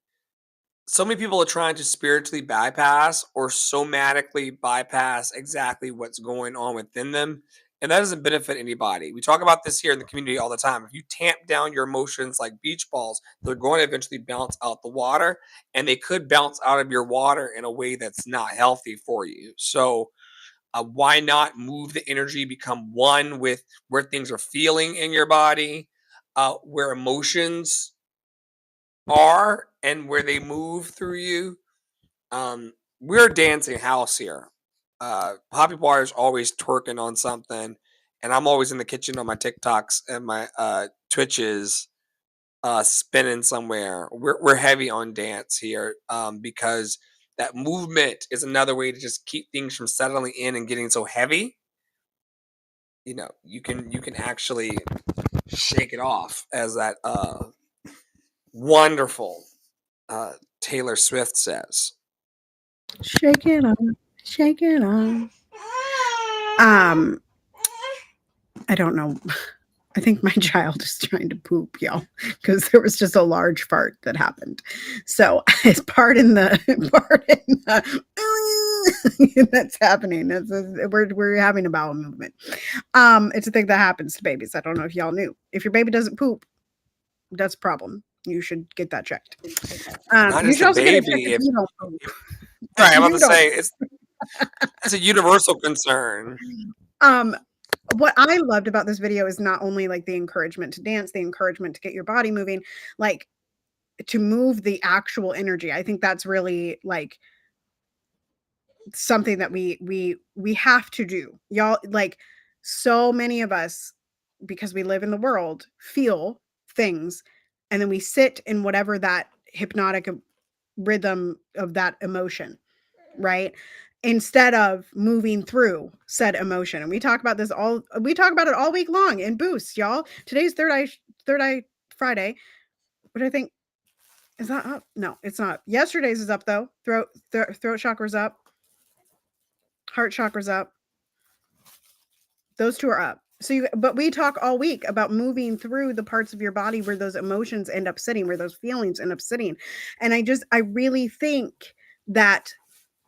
so many people are trying to spiritually bypass or somatically bypass exactly what's going on within them. And that doesn't benefit anybody. We talk about this here in the community all the time. If you tamp down your emotions like beach balls, they're going to eventually bounce out the water, and they could bounce out of your water in a way that's not healthy for you. So, why not move the energy, become one with where things are feeling in your body, where emotions are and where they move through you. We're a dancing house here. Poppy Bar is always twerking on something, and I'm always in the kitchen on my TikToks and my Twitches, spinning somewhere. We're heavy on dance here, because that movement is another way to just keep things from settling in and getting so heavy. You know, you can actually shake it off, as that wonderful Taylor Swift says. Shake it off, shake it off. I don't know. I think my child is trying to poop, y'all, because there was just a large fart that happened. So it's part in the that's happening. We're having a bowel movement. It's a thing that happens to babies. I don't know if y'all knew. If your baby doesn't poop, that's a problem. You should get that checked. Not You just should a also get it checked baby. if you don't poop. Right, I'm about You to don't. say it's a universal concern. What I loved about this video is not only like the encouragement to dance, the encouragement to get your body moving, like to move the actual energy. I think that's really like something that we have to do. Y'all, like, So many of us, because we live in the world, feel things, and then we sit in whatever that hypnotic rhythm of that emotion, right? Instead of moving through said emotion. And we talk about it all week long in boosts, y'all. Today's third eye Friday, which I think is that up? No, it's not. Yesterday's is up though. Throat chakra's up. Heart chakra's up. Those two are up. But we talk all week about moving through the parts of your body where those emotions end up sitting, where those feelings end up sitting. And I really think that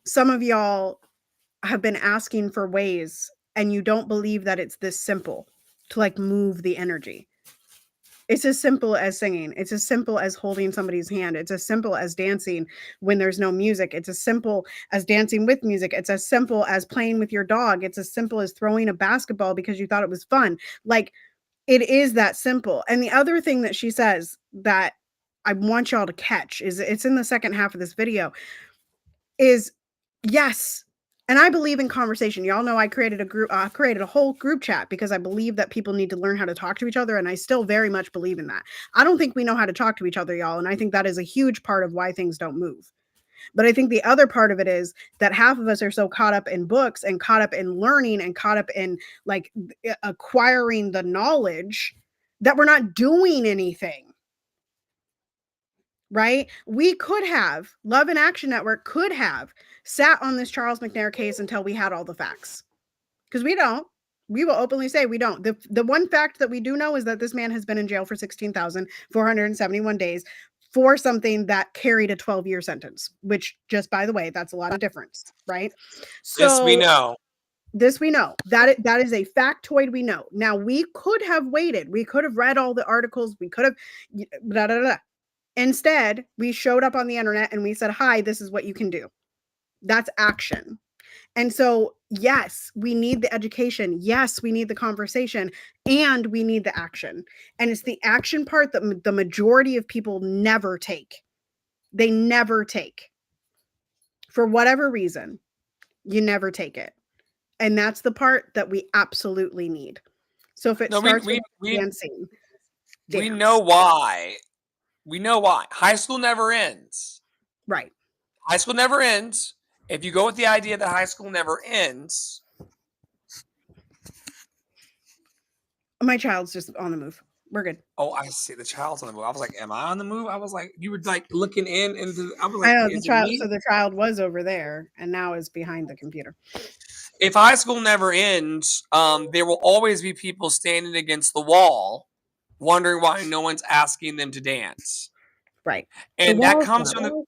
some of y'all have been asking for ways, and you don't believe that it's this simple to like move the energy. It's as simple as singing. It's as simple as holding somebody's hand. It's as simple as dancing when there's no music. It's as simple as dancing with music. It's as simple as playing with your dog. It's as simple as throwing a basketball because you thought it was fun. Like, it is that simple. And the other thing that she says that I want y'all to catch is, it's in the second half of this video, is yes. And I believe in conversation. Y'all know I created a whole group chat because I believe that people need to learn how to talk to each other. And I still very much believe in that. I don't think we know how to talk to each other, y'all. And I think that is a huge part of why things don't move. But I think the other part of it is that half of us are so caught up in books and caught up in learning and caught up in like acquiring the knowledge that we're not doing anything. Right? We could have, Love and Action Network could have sat on this Charles McNair case until we had all the facts. Because we don't. We will openly say we don't. The one fact that we do know is that this man has been in jail for 16,471 days for something that carried a 12-year sentence, which, just by the way, that's a lot of difference, right? So This we know. That is a factoid we know. Now, we could have waited. We could have read all the articles. We could have blah, blah, blah. Instead, we showed up on the internet and we said, hi, this is what you can do. That's action. And so, yes, we need the education. Yes, we need the conversation, and we need the action. And it's the action part that the majority of people never take. They never take. For whatever reason, you never take it. And that's the part that we absolutely need. So if it starts with dancing. We know why. We know why. High school never ends. Right. High school never ends. If you go with the idea that high school never ends. My child's just on the move. We're good. Oh, I see. The child's on the move. I was like, am I on the move? I was like, you were like looking in into, I was like, I know, the child was over there and now is behind the computer. If high school never ends, there will always be people standing against the wall wondering why no one's asking them to dance. Right. And that comes from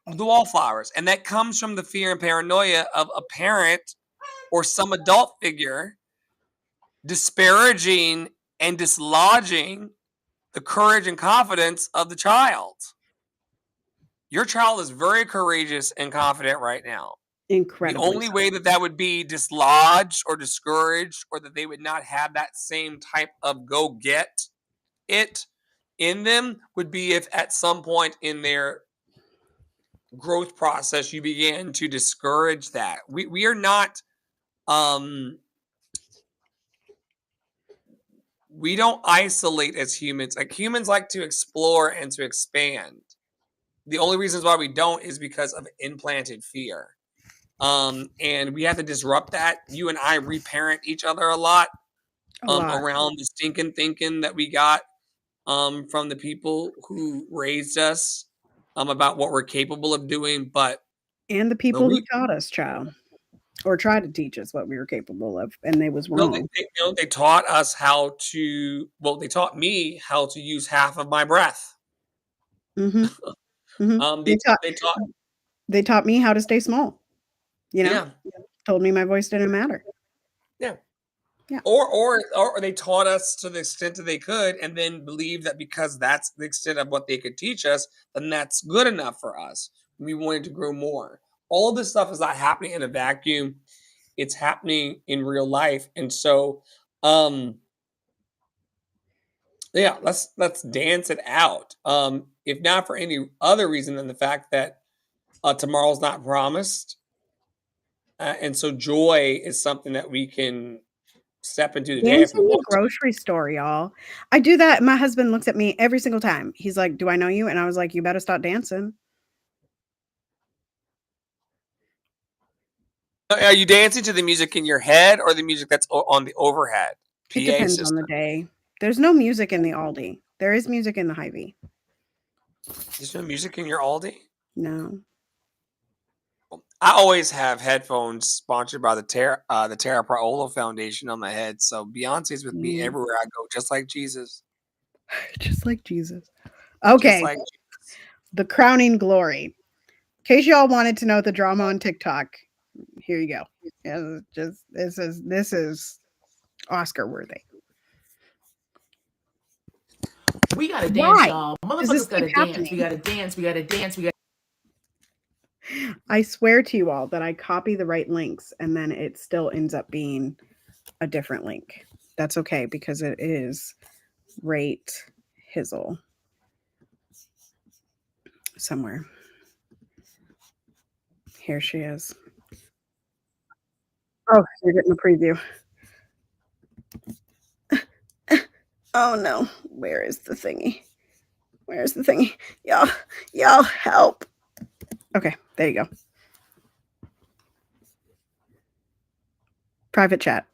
the wallflowers. And that comes from the fear and paranoia of a parent or some adult figure disparaging and dislodging the courage and confidence of the child. Your child is very courageous and confident right now. Incredible. The only way that would be dislodged or discouraged, or that they would not have that same type of go get it in them, would be if at some point in their growth process you began to discourage that. We are not we don't isolate as humans. Like, humans like to explore and to expand. The only reasons why we don't is because of implanted fear. And we have to disrupt that. You and I reparent each other a lot. Around the stinking thinking that we got from the people who raised us about what we're capable of doing. And the people who taught us, child, or tried to teach us what we were capable of, and they was wrong. They taught us how to, they taught me how to use half of my breath. Mm-hmm. Mm-hmm. They taught me how to stay small. You know, yeah. Told me my voice didn't matter. Yeah. Yeah. Or they taught us to the extent that they could, and then believed that because that's the extent of what they could teach us, then that's good enough for us. We wanted to grow more. All of this stuff is not happening in a vacuum. It's happening in real life. And so, yeah, let's dance it out. If not for any other reason than the fact that tomorrow's not promised. And so joy is something that we can step into the day if Dancing you in the want to. grocery store, y'all. I do that. My husband looks at me every single time. He's like, "Do I know you?" And I was like, "You better stop dancing." Are you dancing to the music in your head or the music that's on the overhead PA It depends on the system? day. There's no music in the Aldi. There is music in the Hy-Vee. There's no music in your Aldi? No. I always have headphones sponsored by the Tara Paola Foundation on my head, so Beyonce's with me everywhere I go, just like Jesus. Just like Jesus. Just Okay. like Jesus. The crowning glory. In case y'all wanted to know the drama on TikTok, here you go. Yeah, just this is Oscar worthy. We gotta dance, Why y'all. does this Motherfuckers gotta keep dance. happening? We gotta dance. We gotta dance. We gotta. I swear to you all that I copy the right links and then it still ends up being a different link. That's okay because it is Rate Hizzle somewhere. Here she is. Oh, you're getting the preview. Oh no, where is the thingy? Where's the thingy? Y'all help. Okay, there you go. Private chat.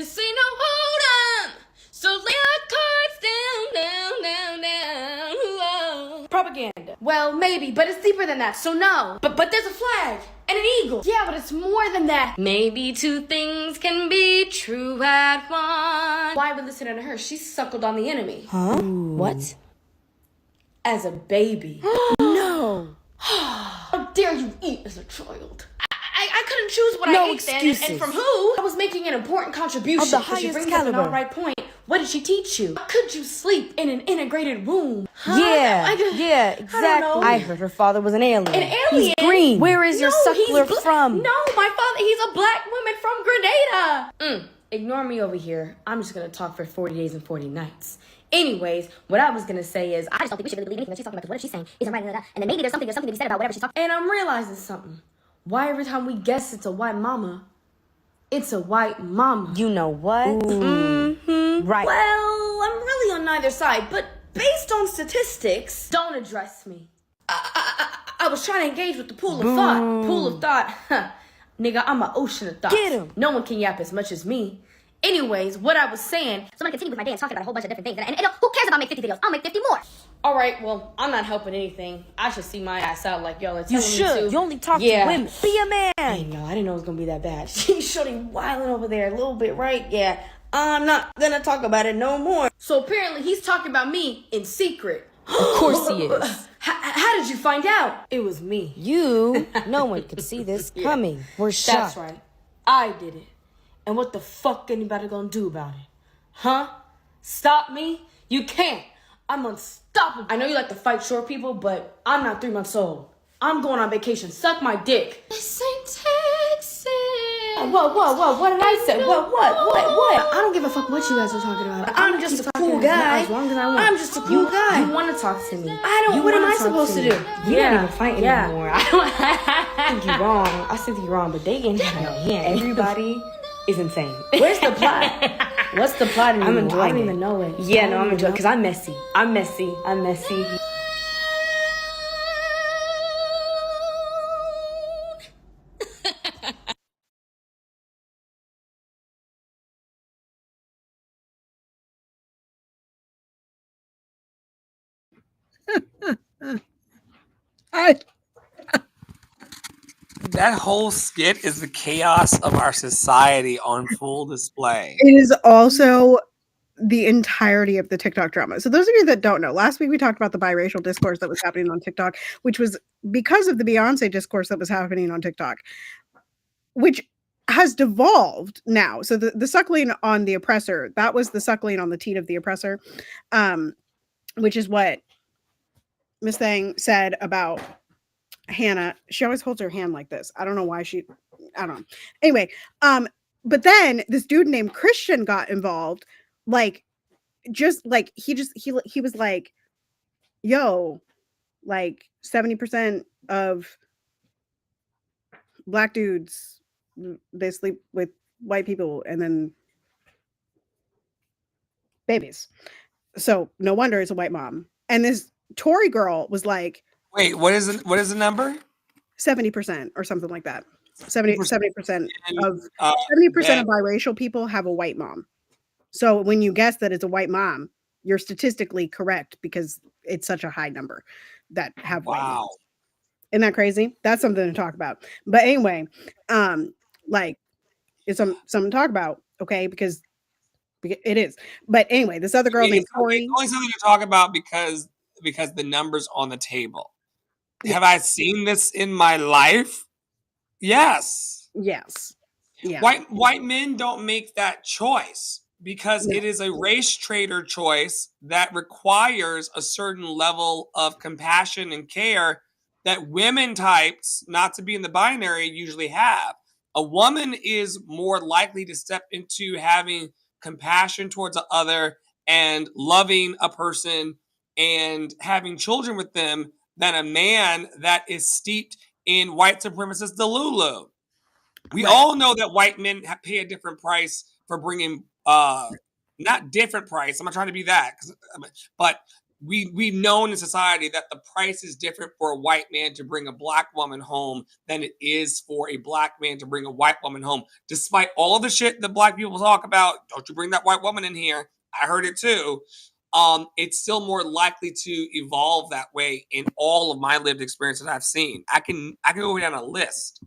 Say no, hold up. So lay our cards down. Whoa. Propaganda. Well, maybe, but it's deeper than that, so no. But there's a flag and an eagle. Yeah, but it's more than that. Maybe two things can be true at once. Why would listen to her? She suckled on the enemy. Huh? What? As a baby. No. How dare you eat as a child? I couldn't choose what No I ate then, excuses. and from who? I was making an important contribution. Of the 'cause you highest bring up an caliber. all right point. What did she teach you? How could you sleep in an integrated womb? Huh? Yeah, I exactly. I heard her father was an alien. An alien? He's green. Where is your he's suckler from? No, my father, he's a black woman from Grenada. Ignore me over here. I'm just gonna talk for 40 days and 40 nights. Anyways, what I was gonna say is, I just don't think we should really believe anything that she's talking about, because what if she's saying isn't right, and then maybe there's something to be said about whatever she's talking. And I'm realizing something. Why every time we guess it's a white mama, it's a white mama? You know what? Right. Well, I'm really on neither side, but based on statistics, don't address me. I was trying to engage with the pool of thought. Pool of thought, huh. Nigga, I'm an ocean of thoughts. Get 'em. No one can yap as much as me. Anyways, what I was saying. So I'm gonna continue with my day and talking about a whole bunch of different things. And who cares if I make 50 videos? I'll make 50 more. Alright, well, I'm not helping anything. I should see my ass out like y'all are telling You me should. to. You only talk to women. Be a man. Dang, y'all, I didn't know it was gonna be that bad. She's shorty wilding over there a little bit, right? Yeah, I'm not gonna talk about it no more. So apparently he's talking about me in secret. Of course he is. How did you find out? It was me. You. No one could see this coming. We're shocked. That's right. I did it. And what the fuck anybody gonna do about it? Huh? Stop me? You can't. I'm unstoppable. I know you like to fight short people, but I'm not 3 months old. I'm going on vacation. Suck my dick. This ain't Texas. Whoa. What did I say? What? I don't give a fuck what you guys are talking about. I'm just a cool guy. As long as I want. I'm just a cool guy. You want to talk to me. I don't. What am I supposed to do? We don't even fight anymore. I think you're wrong. I think you're wrong, but they in here. Everybody is insane. Where's the plot? What's the plot? I'm enjoying I don't it. even know it. Yeah, no, I'm enjoying because I'm messy. I'm messy. That whole skit is the chaos of our society on full display. It is also the entirety of the TikTok drama. So those of you that don't know, last week we talked about the biracial discourse that was happening on TikTok, which was because of the Beyonce discourse that was happening on TikTok, which has devolved now. So the suckling on the oppressor, that was the suckling on the teat of the oppressor, which is what Miss Thang said about Hannah, she always holds her hand like this. I don't know why I don't know. Anyway, but then this dude named Christian got involved. Like, just like he was like, yo, like 70% of black dudes, they sleep with white people and then babies. So no wonder it's a white mom. And this Tory girl was like, Wait, what is the number? 70% or something like that. 70% of Uh, 70% that- of biracial people have a white mom. So when you guess that it's a white mom, you're statistically correct because it's such a high number that have white wow. moms. Isn't that crazy? That's something to talk about. But anyway, like it's something to talk about, okay? Because it is. But anyway, this other girl named It's Tori. only something to talk about because the numbers on the table. Yeah. Have I seen this in my life? Yes. Yes. Yeah. White men don't make that choice because No. it is a race trader choice that requires a certain level of compassion and care that women types, not to be in the binary, usually have. A woman is more likely to step into having compassion towards the other and loving a person and having children with them than a man that is steeped in white supremacist delulu. We Right. all know that white men pay a different price for bringing, not different price. I'm not trying to be that, but we've known in society that the price is different for a white man to bring a black woman home than it is for a black man to bring a white woman home. Despite all the shit that black people talk about, don't you bring that white woman in here? I heard it too. It's still more likely to evolve that way in all of my lived experience that I've seen. I can go down a list.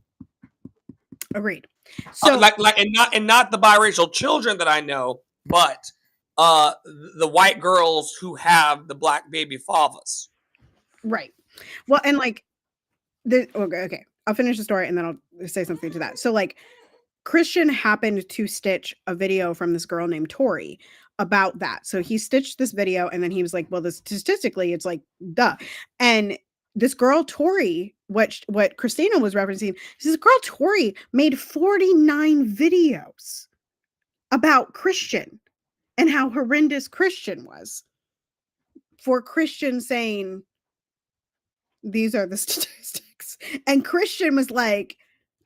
Agreed. So And not the biracial children that I know, but the white girls who have the black baby fathers. right. Well, and like okay. I'll finish the story and then I'll say something to that. So like Christian happened to stitch a video from this girl named Tori about that. So he stitched this video and then he was like, well, statistically, it's like, duh. And this girl, Tori, what Christina was referencing, this girl, Tori, made 49 videos about Christian and how horrendous Christian was. For Christian saying, these are the statistics. And Christian was like,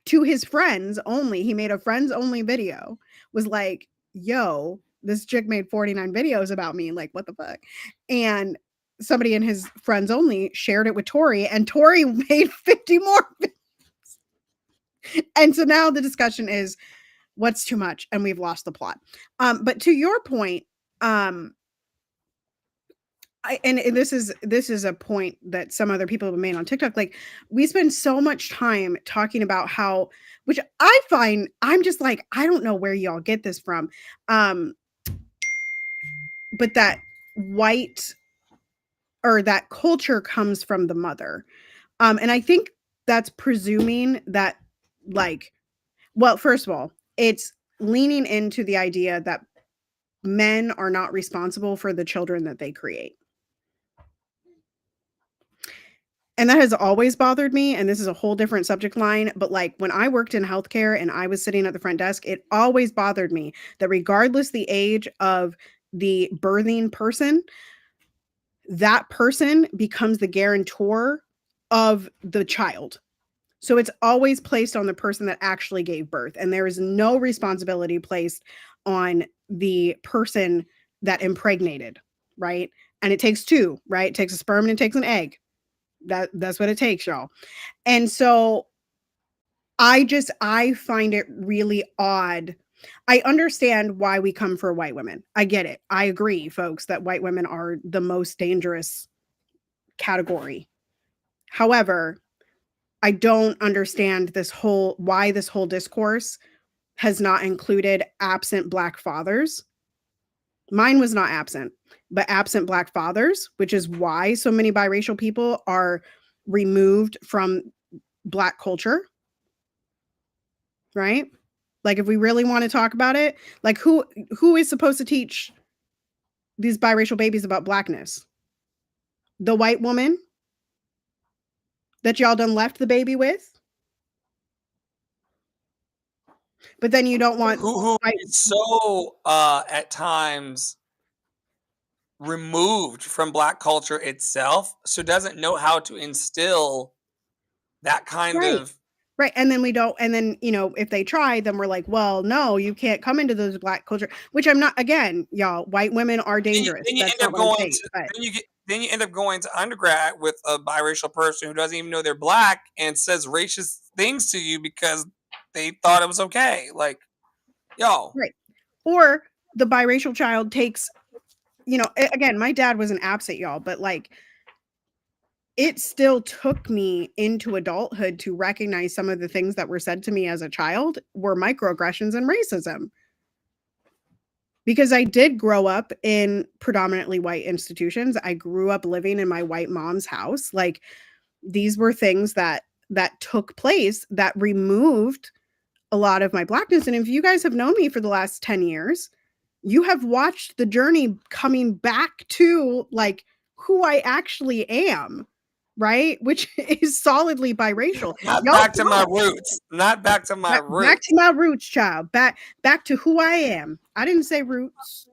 to his friends only, he made a friends only video, was like, yo, this chick made 49 videos about me. Like, what the fuck? And somebody in his friends only shared it with Tori, and Tori made 50 more videos. And so now the discussion is what's too much, and we've lost the plot. But to your point, and this is a point that some other people have made on TikTok. Like, we spend so much time talking about how, which I find, I'm just like, I don't know where y'all get this from. But that white or that culture comes from the mother. And I think that's presuming that, like, well, first of all, it's leaning into the idea that men are not responsible for the children that they create. And that has always bothered me, and this is a whole different subject line, but, like, when I worked in healthcare and I was sitting at the front desk, it always bothered me that regardless the age of the birthing person, that person becomes the guarantor of the child. So it's always placed on the person that actually gave birth, and there is no responsibility placed on the person that impregnated, right? And it takes two, right? It takes a sperm and it takes an egg. That's what it takes, y'all. And so I find it really odd. I understand why we come for white women. I get it. I agree, folks, that white women are the most dangerous category. However, I don't understand why this whole discourse has not included absent black fathers. Mine was not absent, but absent black fathers, which is why so many biracial people are removed from black culture. Right? Like, if we really want to talk about it, like, who is supposed to teach these biracial babies about blackness? The white woman? that y'all done left the baby with? But then you don't want Who is so at times removed from Black culture itself, so doesn't know how to instill that kind right. of. Right. And then we don't, and then, if they try, then we're like, well, no, you can't come into those Black culture, which I'm not, again, y'all, white women are dangerous. Then you That's end not up what I'm going saying. to But then you end up going to undergrad with a biracial person who doesn't even know they're Black and says racist things to you because they thought it was okay. Like, yo, right. Or the biracial child takes, again, my dad was an absent, y'all, but like, it still took me into adulthood to recognize some of the things that were said to me as a child were microaggressions and racism. Because I did grow up in predominantly white institutions. I grew up living in my white mom's house. Like, these were things that took place that removed a lot of my Blackness. And if you guys have known me for the last 10 years, you have watched the journey coming back to like who I actually am, right? Which is solidly biracial. not Y'all back to my thought roots. Not back to my back roots. to my roots, child. Back to who I am. I didn't say roots.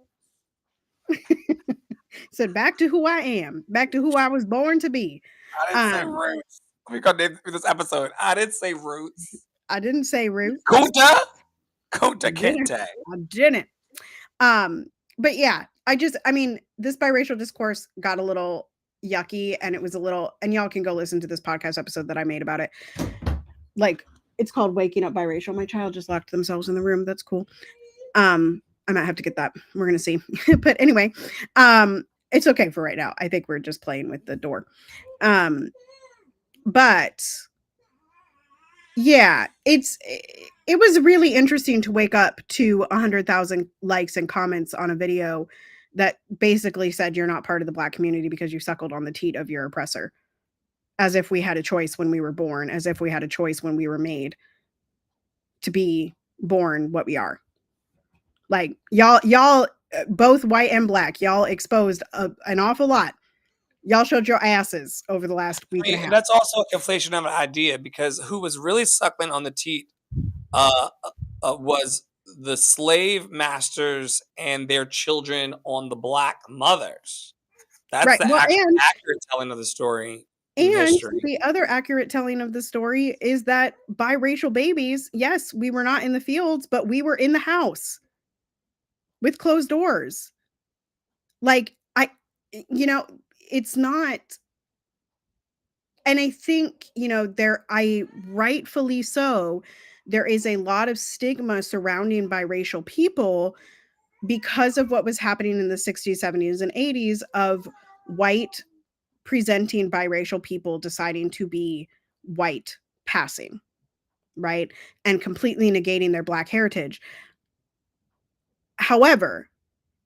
Said back to who I am. Back to who I was born to be. I didn't say roots. We got name this episode. I didn't say roots. I didn't say roots. Kota I didn't. Kente. I didn't. But yeah, this biracial discourse got a little yucky, and it was a little, and y'all can go listen to this podcast episode that I made about it. Like, it's called Waking Up Biracial. My child just locked themselves in the room. That's cool. I might have to get that. We're gonna see. But anyway, it's okay for right now. I think we're just playing with the door. But yeah, it was really interesting to wake up to 100,000 likes and comments on a video that basically said you're not part of the Black community because you suckled on the teat of your oppressor, as if we had a choice when we were born, as if we had a choice when we were made to be born what we are. Like, y'all both white and Black, y'all exposed an awful lot. Y'all showed your asses over the last week and a half. That's also a conflation of an idea, because who was really suckling on the teat was the slave masters and their children on the Black mothers. That's Right. the Well, accurate telling of the story in and history. the other accurate telling of the story is that biracial babies, yes, we were not in the fields, but we were in the house with closed doors. Like, it's not, and I think, I rightfully so, there is a lot of stigma surrounding biracial people because of what was happening in the 60s, 70s, and 80s of white presenting biracial people deciding to be white passing, right? And completely negating their Black heritage. However,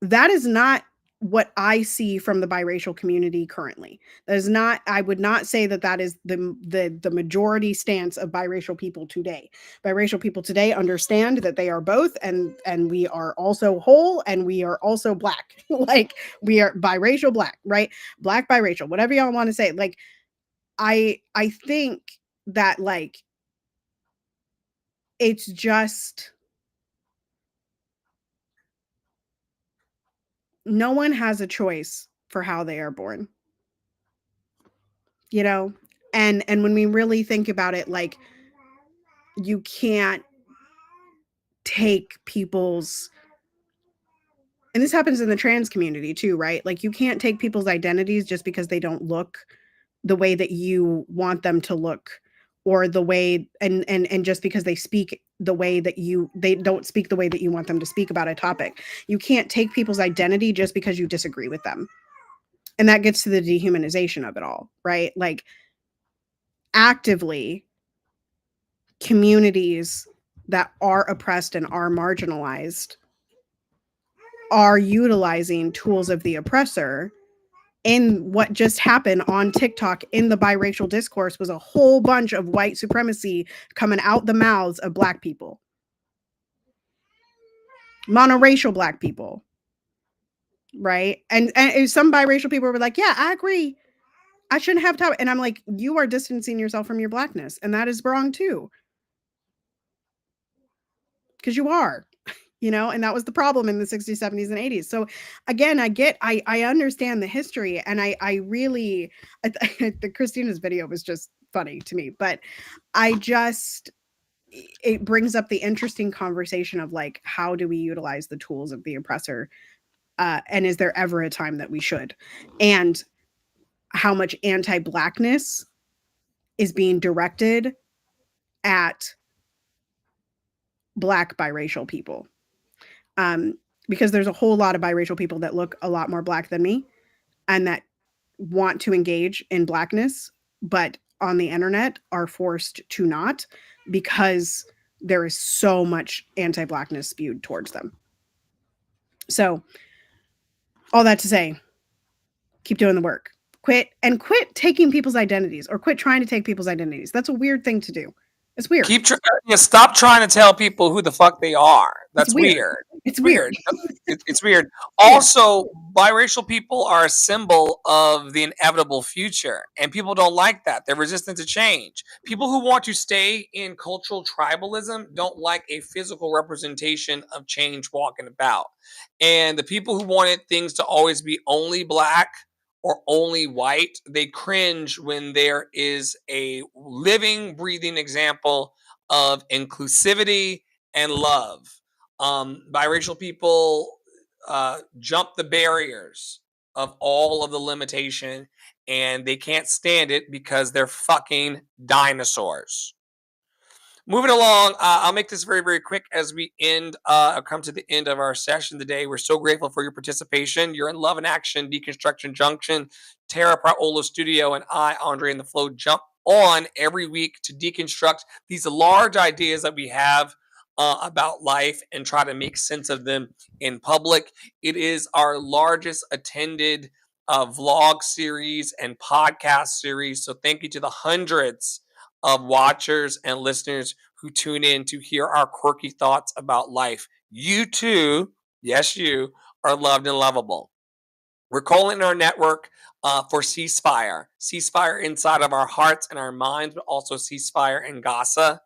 that is not what I see from the biracial community currently. That is not, I would not say that is the majority stance of biracial people today. Biracial people today understand that they are both, and we are also whole, and we are also Black. Like, we are biracial Black, right? Black biracial, whatever y'all want to say. Like, I think that, like, it's just, no one has a choice for how they are born. And when we really think about it, like, you can't take people's, and this happens in the trans community too, right? Like, you can't take people's identities just because they don't look the way that you want them to look, or the way, and just because they speak the way that they don't speak the way that you want them to speak about a topic. You can't take people's identity just because you disagree with them. And that gets to the dehumanization of it all, right? Like, actively, communities that are oppressed and are marginalized are utilizing tools of the oppressor. And what just happened on TikTok in the biracial discourse was a whole bunch of white supremacy coming out the mouths of Black people, monoracial Black people, right? And some biracial people were like, yeah, I agree. I shouldn't have time. And I'm like, you are distancing yourself from your blackness. And that is wrong too. Because you are. And that was the problem in the 60s, 70s, and 80s. So again, I understand the history, and I really, the Christina's video was just funny to me, but it brings up the interesting conversation of like, how do we utilize the tools of the oppressor? And is there ever a time that we should? And how much anti-blackness is being directed at Black biracial people. Because there's a whole lot of biracial people that look a lot more Black than me and that want to engage in Blackness, but on the internet are forced to not because there is so much anti-Blackness spewed towards them. So, all that to say, keep doing the work. Quit taking people's identities, or quit trying to take people's identities. That's a weird thing to do. It's weird. Stop trying to tell people who the fuck they are. That's weird. It's weird. It's weird. Also, biracial people are a symbol of the inevitable future, and people don't like that. They're resistant to change. People who want to stay in cultural tribalism don't like a physical representation of change walking about. And the people who wanted things to always be only Black or only white, they cringe when there is a living, breathing example of inclusivity and love. Biracial people jump the barriers of all of the limitation, and they can't stand it because they're fucking dinosaurs. Moving along, I'll make this very, very quick as we come to the end of our session today. We're so grateful for your participation. You're in Love and Action, Deconstruction Junction. Tara Praolo Studio and I, Andre and the Flow, jump on every week to deconstruct these large ideas that we have about life and try to make sense of them in public. It is our largest attended vlog series and podcast series. So thank you to the hundreds of watchers and listeners who tune in to hear our quirky thoughts about life. You too, yes, you are loved and lovable. We're calling our network for ceasefire. Ceasefire inside of our hearts and our minds, but also ceasefire in Gaza.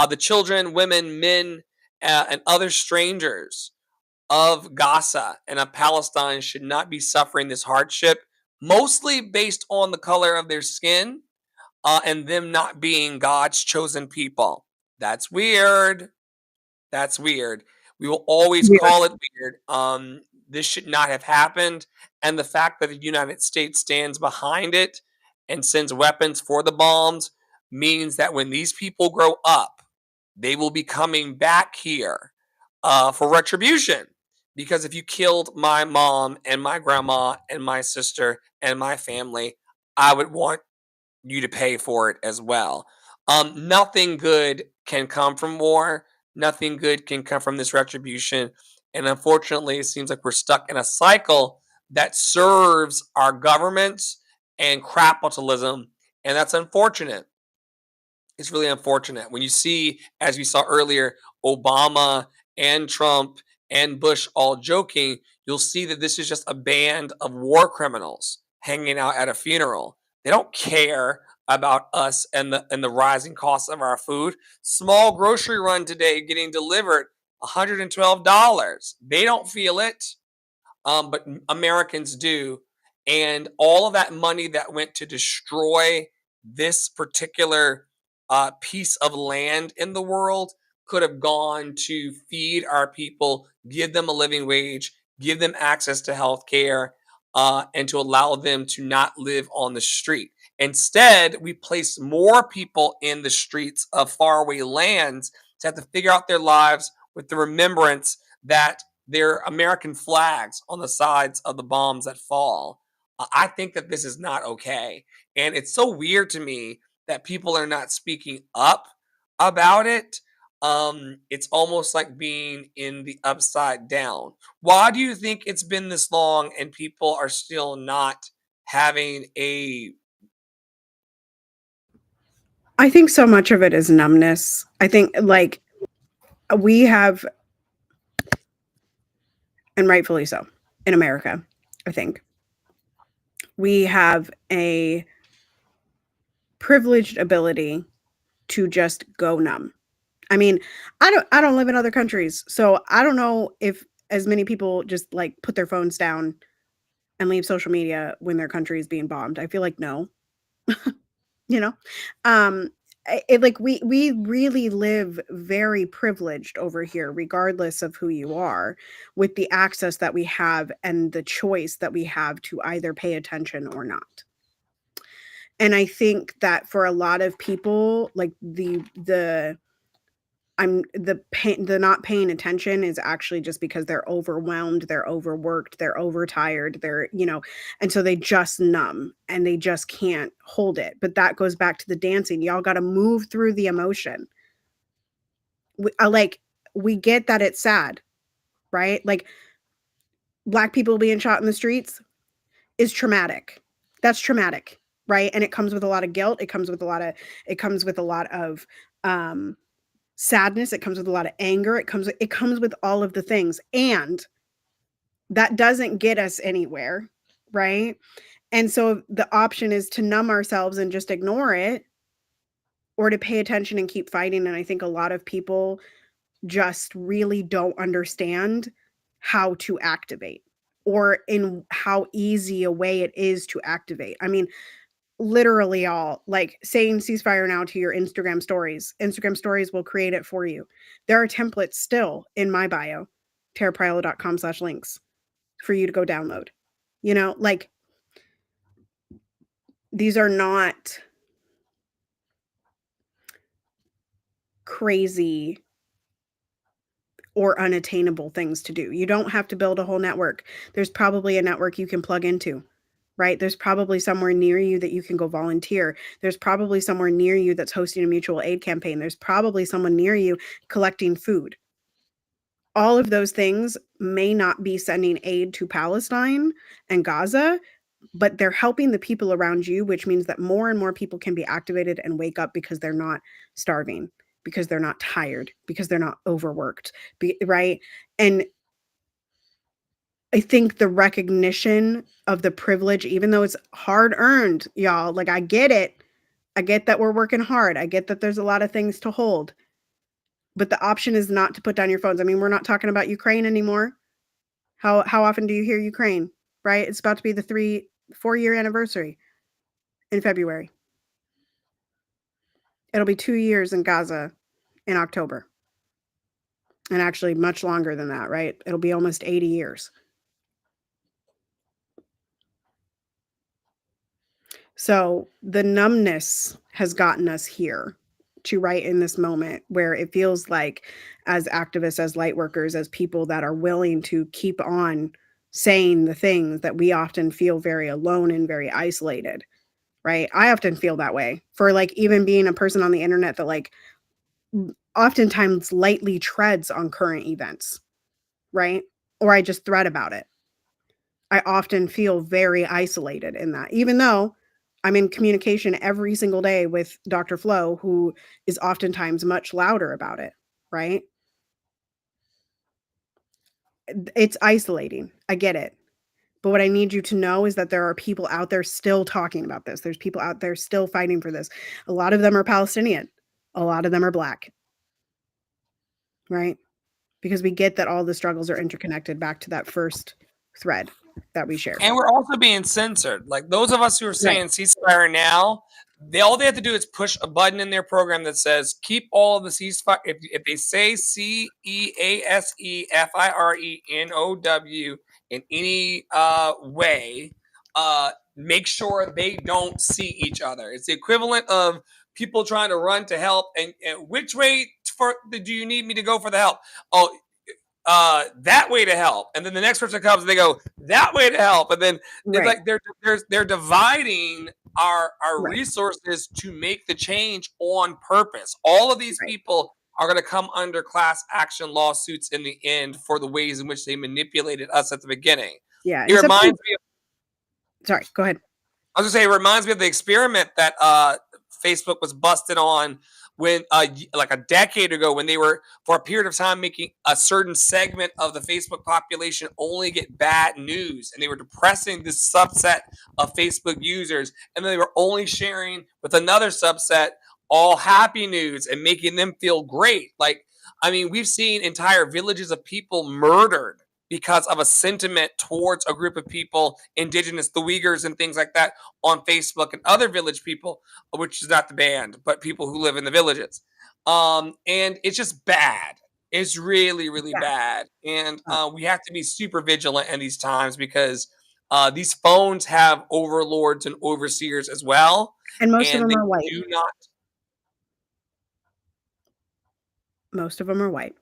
The children, women, men, and other strangers of Gaza and of Palestine should not be suffering this hardship, mostly based on the color of their skin. And them not being God's chosen people. That's weird. That's weird. We will always call it weird. This should not have happened. And the fact that the United States stands behind it and sends weapons for the bombs means that when these people grow up, they will be coming back here for retribution. Because if you killed my mom and my grandma and my sister and my family, I would want you to pay for it as well. Nothing good can come from war. Nothing good can come from this retribution. And unfortunately, it seems like we're stuck in a cycle that serves our governments and capitalism. And that's unfortunate. It's really unfortunate. When you see, as we saw earlier, Obama and Trump and Bush all joking, you'll see that this is just a band of war criminals hanging out at a funeral. They don't care about us and the rising costs of our food. Small grocery run today getting delivered $112. They don't feel it, but Americans do. And all of that money that went to destroy this particular piece of land in the world could have gone to feed our people, give them a living wage, give them access to health care, and to allow them to not live on the street. Instead, we place more people in the streets of faraway lands to have to figure out their lives with the remembrance that there are American flags on the sides of the bombs that fall. I think that this is not okay. And it's so weird to me that people are not speaking up about it. It's almost like being in the upside down. Why do you think it's been this long and people are still not having a... I think so much of it is numbness. I think like we have, and rightfully so, in America, I think we have a privileged ability to just go numb. I mean, I don't live in other countries, so I don't know if as many people just like put their phones down and leave social media when their country is being bombed. I feel like no, you know. Um like we really live very privileged over here regardless of who you are, with the access that we have and the choice that we have to either pay attention or not. And I think that for a lot of people, like the not paying attention is actually just because they're overwhelmed, they're overworked, they're overtired, they're, and so they just numb and they just can't hold it. But that goes back to the dancing. Y'all got to move through the emotion. We get that it's sad, right? Like Black people being shot in the streets is traumatic. That's traumatic, right? And it comes with a lot of guilt. It comes with a lot of sadness. It comes with a lot of anger. It comes with all of the things. And that doesn't get us anywhere, right? And so the option is to numb ourselves and just ignore it, or to pay attention and keep fighting. And I think a lot of people just really don't understand how to activate, or in how easy a way it is to activate. I mean, literally all like saying ceasefire now to your Instagram stories. Instagram stories will create it for you. There are templates still in my bio, taraprilo.com/links, for you to go download. Like, these are not crazy or unattainable things to do. You don't have to build a whole network. There's probably a network you can plug into, right? There's probably somewhere near you that you can go volunteer. There's probably somewhere near you that's hosting a mutual aid campaign. There's probably someone near you collecting food. All of those things may not be sending aid to Palestine and Gaza, but they're helping the people around you, which means that more and more people can be activated and wake up because they're not starving, because they're not tired, because they're not overworked, right? And I think the recognition of the privilege, even though it's hard earned, y'all, like, I get it. I get that we're working hard. I get that there's a lot of things to hold. But the option is not to put down your phones. I mean, we're not talking about Ukraine anymore. How often do you hear Ukraine, right? It's about to be the 4-year anniversary in February. It'll be 2 years in Gaza in October. And actually much longer than that, right? It'll be almost 80 years. So the numbness has gotten us here to right in this moment, where it feels like, as activists, as light workers, as people that are willing to keep on saying the things, that we often feel very alone and very isolated, right? I often feel that way, for like even being a person on the internet that like oftentimes lightly treads on current events, right? Or I just thread about it. I often feel very isolated in that, even though I'm in communication every single day with Dr. Flo, who is oftentimes much louder about it, right? It's isolating. I get it. But what I need you to know is that there are people out there still talking about this. There's people out there still fighting for this. A lot of them are Palestinian. A lot of them are Black, right? Because we get that all the struggles are interconnected back to that first thread that we share. And we're also being censored. Like those of us who are saying ceasefire now, all they have to do is push a button in their program that says keep all of the ceasefire. If they say CEASEFIRENOW in any way, make sure they don't see each other. It's the equivalent of people trying to run to help. And which way do you need me to go for the help? Oh, that way to help, and then the next person comes and they go that way to help, and then it's like they're dividing our resources to make the change on purpose. All of these people are going to come under class action lawsuits in the end for the ways in which they manipulated us at the beginning. Yeah, it reminds me of, sorry, go ahead. I was going to say, it reminds me of the experiment that Facebook was busted on when like a decade ago, when they were for a period of time making a certain segment of the Facebook population only get bad news, and they were depressing this subset of Facebook users, and then they were only sharing with another subset all happy news and making them feel great. Like, I mean, we've seen entire villages of people murdered because of a sentiment towards a group of people, indigenous, the Uyghurs and things like that, on Facebook, and other village people, which is not the band, but people who live in the villages. And it's just bad. It's really, really Yeah. bad. And we have to be super vigilant in these times, because these phones have overlords and overseers as well. And most of And them they are white. do not. Most of them are white.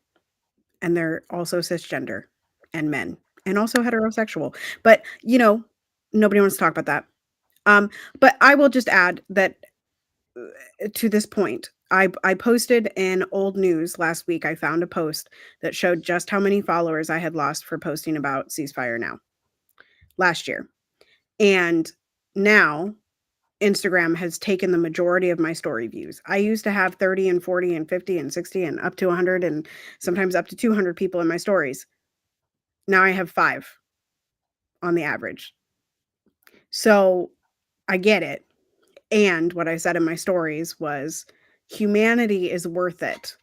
And they're also cisgender and men and also heterosexual. But, you know, nobody wants to talk about that. But I will just add that to this point, I posted in old news last week. I found a post that showed just how many followers I had lost for posting about ceasefire now last year. And now Instagram has taken the majority of my story views. I used to have 30 and 40 and 50 and 60 and up to 100 and sometimes up to 200 people in my stories. Now I have 5 on the average. So I get it. And what I said in my stories was humanity is worth it.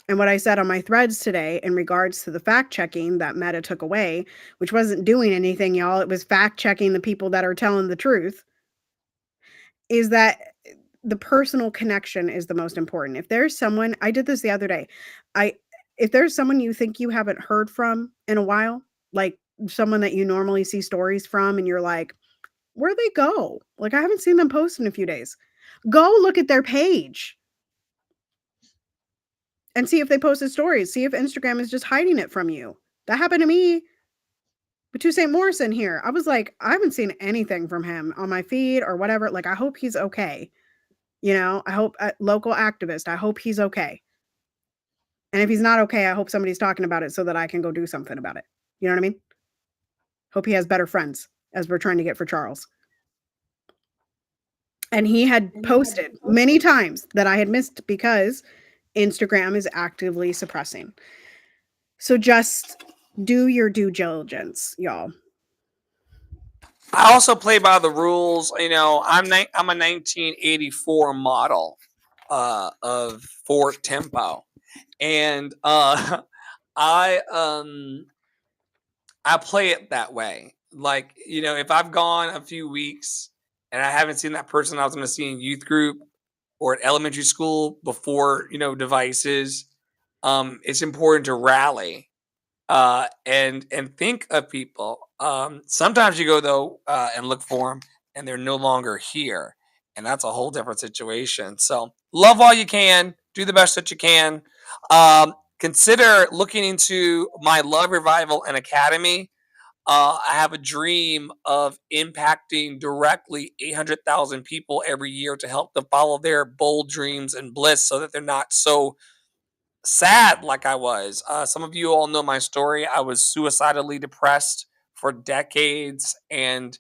And what I said on my threads today in regards to the fact checking that Meta took away, which wasn't doing anything, y'all, it was fact checking the people that are telling the truth, is that the personal connection is the most important. If there's someone, I did this the other day. If there's someone you think you haven't heard from in a while, like someone that you normally see stories from, and you're like, where'd they go? Like, I haven't seen them post in a few days. Go look at their page and see if they posted stories. See if Instagram is just hiding it from you. That happened to me with St. Morrison here. I was like, I haven't seen anything from him on my feed or whatever. Like, I hope he's okay. You know, I hope local activist, I hope he's okay. And if he's not okay, I hope somebody's talking about it so that I can go do something about it. You know what I mean? Hope he has better friends, as we're trying to get for Charles. And he had posted many times that I had missed because Instagram is actively suppressing. So just do your due diligence, y'all. I also play by the rules. You know, I'm a 1984 model of Ford Tempo, and I play it that way. Like, you know, if I've gone a few weeks and I haven't seen that person I was going to see in youth group or at elementary school before, you know, devices, it's important to rally and think of people. Sometimes you go though and look for them, and they're no longer here, and that's a whole different situation. So love all you can, do the best that you can. Consider looking into my Love Revival and Academy. I have a dream of impacting directly 800,000 people every year to help them follow their bold dreams and bliss, so that they're not so sad like I was. Some of you all know my story. I was suicidally depressed for decades, and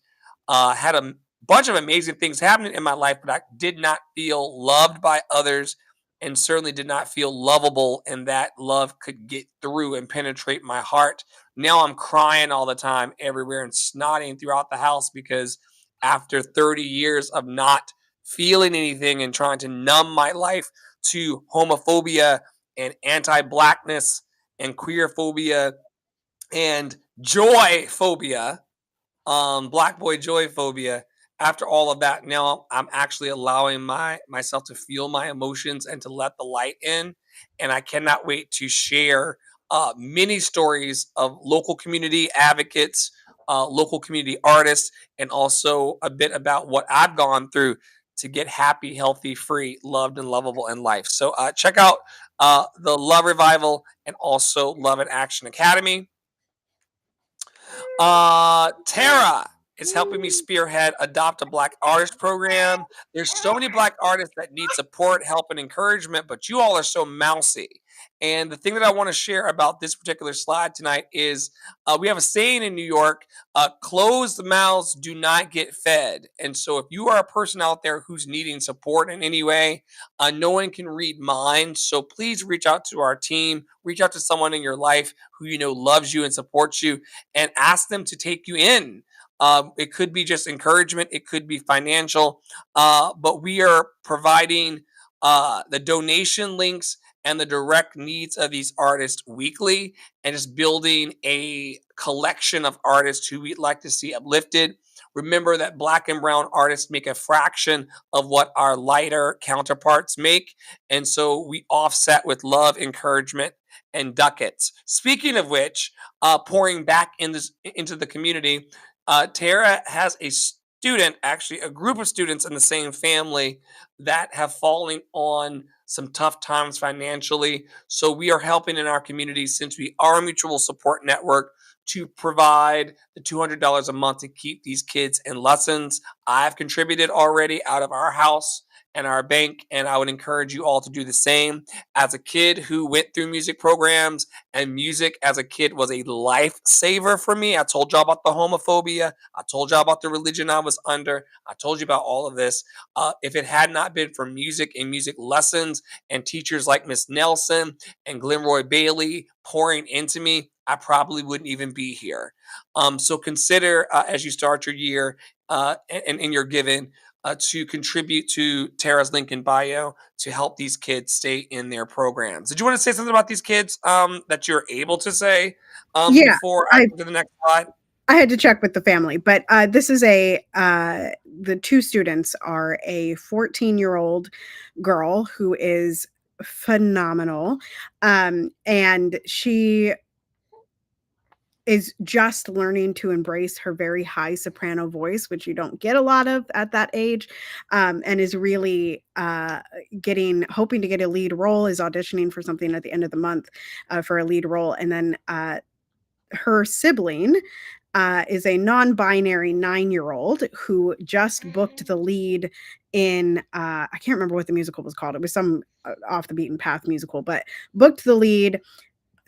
had a bunch of amazing things happening in my life, but I did not feel loved by others, and certainly did not feel lovable, and that love could get through and penetrate my heart. Now I'm crying all the time everywhere and snotting throughout the house, because after 30 years of not feeling anything and trying to numb my life to homophobia and anti-blackness and queer phobia and joy phobia, black boy joy phobia. After all of that, now I'm actually allowing myself to feel my emotions and to let the light in. And I cannot wait to share many stories of local community advocates, local community artists, and also a bit about what I've gone through to get happy, healthy, free, loved, and lovable in life. So check out the Love Revival and also Love and Action Academy. Tara, It's helping me spearhead Adopt a Black Artist program. There's so many Black artists that need support, help, and encouragement, but you all are so mousy. And the thing that I want to share about this particular slide tonight is we have a saying in New York, closed mouths do not get fed. And so if you are a person out there who's needing support in any way, no one can read minds. So please reach out to our team, reach out to someone in your life who you know loves you and supports you, and ask them to take you in. It could be just encouragement, it could be financial, but we are providing the donation links and the direct needs of these artists weekly, and just building a collection of artists who we'd like to see uplifted. Remember that Black and brown artists make a fraction of what our lighter counterparts make. And so we offset with love, encouragement, and ducats. Speaking of which, pouring back into the community, Tara has a student, actually a group of students in the same family that have fallen on some tough times financially. So we are helping in our community, since we are a mutual support network, to provide the $200 a month to keep these kids in lessons. I've contributed already out of our house and our bank, and I would encourage you all to do the same. As a kid who went through music programs, and music as a kid was a lifesaver for me. I told y'all about the homophobia. I told y'all about the religion I was under. I told you about all of this. If it had not been for music and music lessons and teachers like Miss Nelson and Glenroy Bailey pouring into me, I probably wouldn't even be here. So consider as you start your year and in your giving, to contribute to Tara's link in bio to help these kids stay in their programs. Did you want to say something about these kids that you're able to say Yeah, before I go to the next slide? I had to check with the family, but this is the two students are a 14-year-old girl who is phenomenal, and she is just learning to embrace her very high soprano voice, which you don't get a lot of at that age, and is really hoping to get a lead role, is auditioning for something at the end of the month for a lead role. And then her sibling is a non-binary 9-year-old who just booked the lead in I can't remember what the musical was called. It was some off the beaten path musical, but booked the lead,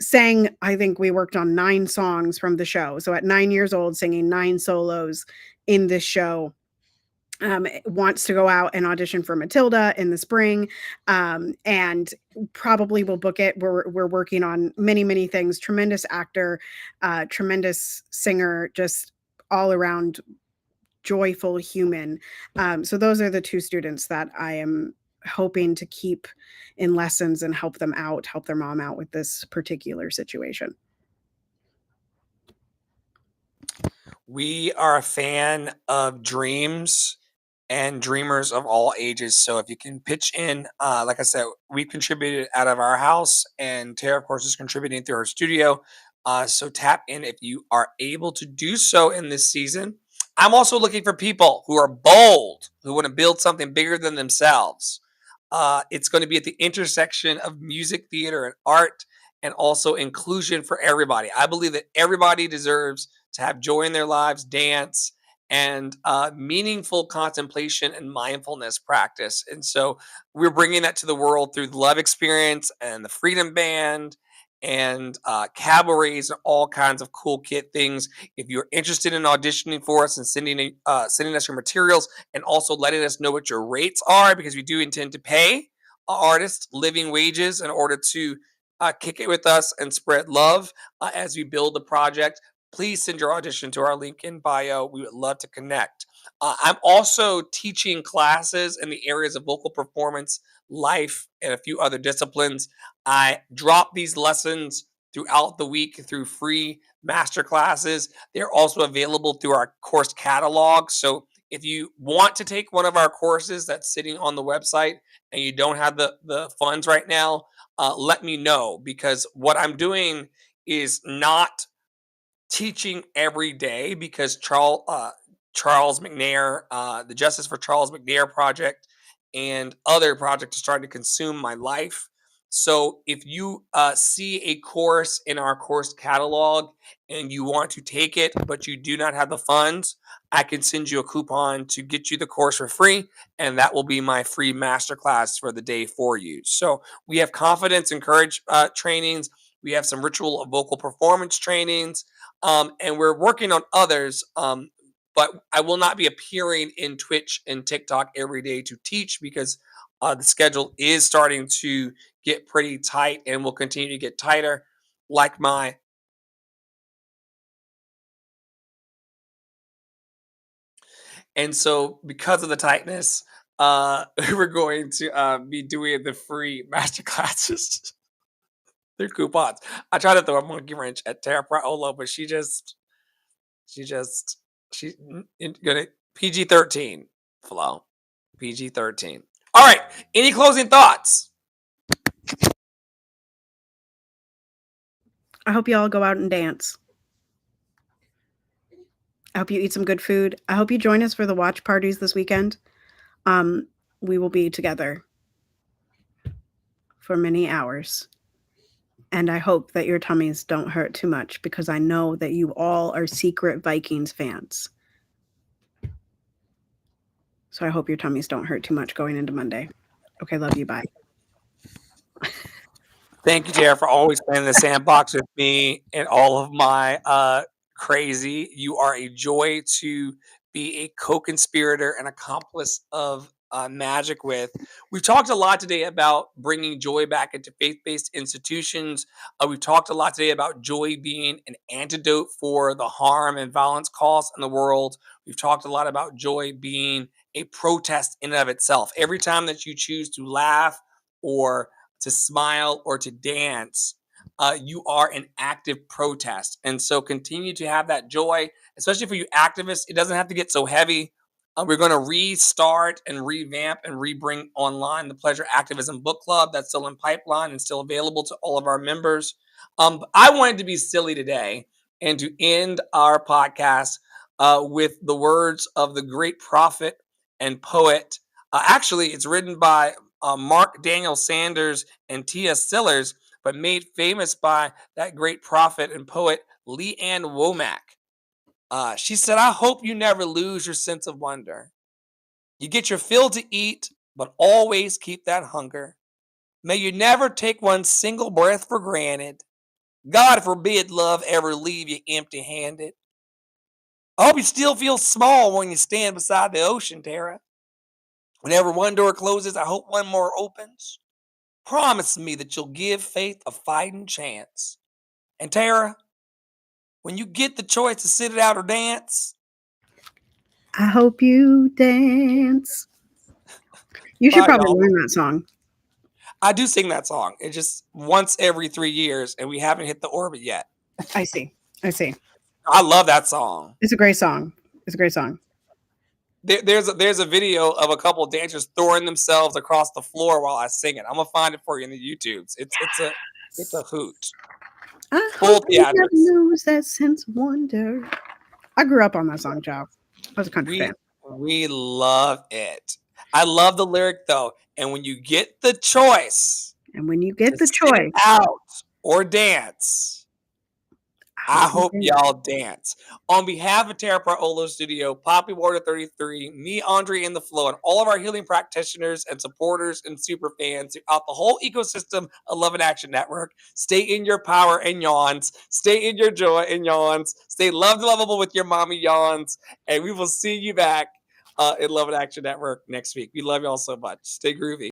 sang, I think we worked on 9 songs from the show. So at 9 years old, singing 9 solos in this show. Wants to go out and audition for Matilda in the spring, and probably will book it. We're working on many things. Tremendous actor, tremendous singer, just all around joyful human. So those are the two students that I am hoping to keep in lessons and help them out, help their mom out with this particular situation. We are a fan of dreams and dreamers of all ages. So if you can pitch in, like I said, we contributed out of our house, and Tara, of course, is contributing through her studio. So tap in if you are able to do so in this season. I'm also looking for people who are bold, who want to build something bigger than themselves. It's going to be at the intersection of music, theater, and art, and also inclusion for everybody. I believe that everybody deserves to have joy in their lives, dance, and meaningful contemplation and mindfulness practice. And so we're bringing that to the world through the Love Experience and the Freedom Band and cabarets and all kinds of cool kid things. If you're interested in auditioning for us and sending us your materials, and also letting us know what your rates are, because we do intend to pay artists living wages in order to kick it with us and spread love as we build the project, please send your audition to our link in bio. We would love to connect. I'm also teaching classes in the areas of vocal performance, life, and a few other disciplines. I drop these lessons throughout the week through free master classes. They're also available through our course catalog. So if you want to take one of our courses that's sitting on the website and you don't have the funds right now, let me know, because what I'm doing is not teaching every day, because Charles McNair, the Justice for Charles McNair project, and other projects are starting to consume my life. So if you see a course in our course catalog and you want to take it, but you do not have the funds, I can send you a coupon to get you the course for free, and that will be my free masterclass for the day for you. So we have confidence and courage trainings. We have some ritual of vocal performance trainings, and we're working on others. But I will not be appearing in Twitch and TikTok every day to teach because the schedule is starting to get pretty tight and will continue to get tighter. Like my And so because of the tightness, we're going to be doing the free master classes through coupons. I tried to throw a monkey wrench at Tara Praolo, but she's gonna PG-13 flow. PG-13. All right. Any closing thoughts? I hope you all go out and dance. I hope you eat some good food. I hope you join us for the watch parties this weekend. We will be together for many hours. And I hope that your tummies don't hurt too much because I know that you all are secret Vikings fans. So I hope your tummies don't hurt too much going into Monday. Okay, love you. Bye. Thank you, Tara, for always playing in the sandbox with me and all of my crazy. You are a joy to be a co-conspirator and accomplice of magic with. We've talked a lot today about bringing joy back into faith-based institutions. We've talked a lot today about joy being an antidote for the harm and violence caused in the world. We've talked a lot about joy being a protest in and of itself. Every time that you choose to laugh or to smile or to dance, you are an active protest. And so continue to have that joy, especially for you activists. It doesn't have to get so heavy. We're going to restart and revamp and rebring online the Pleasure Activism Book Club that's still in pipeline and still available to all of our members. I wanted to be silly today and to end our podcast with the words of the great prophet and poet. Actually, it's written by Mark Daniel Sanders and T.S. Sellers, but made famous by that great prophet and poet Lee Ann Womack. She said, I hope you never lose your sense of wonder. You get your fill to eat, but always keep that hunger. May you never take one single breath for granted. God forbid love ever leave you empty-handed. I hope you still feel small when you stand beside the ocean, Tara. Whenever one door closes, I hope one more opens. Promise me that you'll give faith a fighting chance. And Tara, when you get the choice to sit it out or dance, I hope you dance. You should bye, probably y'all. learn that song. I do sing that song. It just once every 3 years, and we haven't hit the orbit yet. I see. I love that song. It's a great song. There's a video of a couple of dancers throwing themselves across the floor while I sing it. I'm gonna find it for you in the YouTubes. It's a hoot. I Full hope you never theatrics. lose that sense of wonder. I grew up on that song, child. I was a country fan. We love it. I love the lyric though. And when you get the choice, And when you get to the sit it choice, out or dance, I hope y'all dance. On behalf of Tara Praolo Studio, Poppy Water 33, me, Andre in the Flow, and all of our healing practitioners and supporters and super fans throughout the whole ecosystem of Love and Action Network, stay in your power and yawns. Stay in your joy and yawns. Stay loved and lovable with your mommy yawns. And we will see you back in Love and Action Network next week. We love y'all so much. Stay groovy.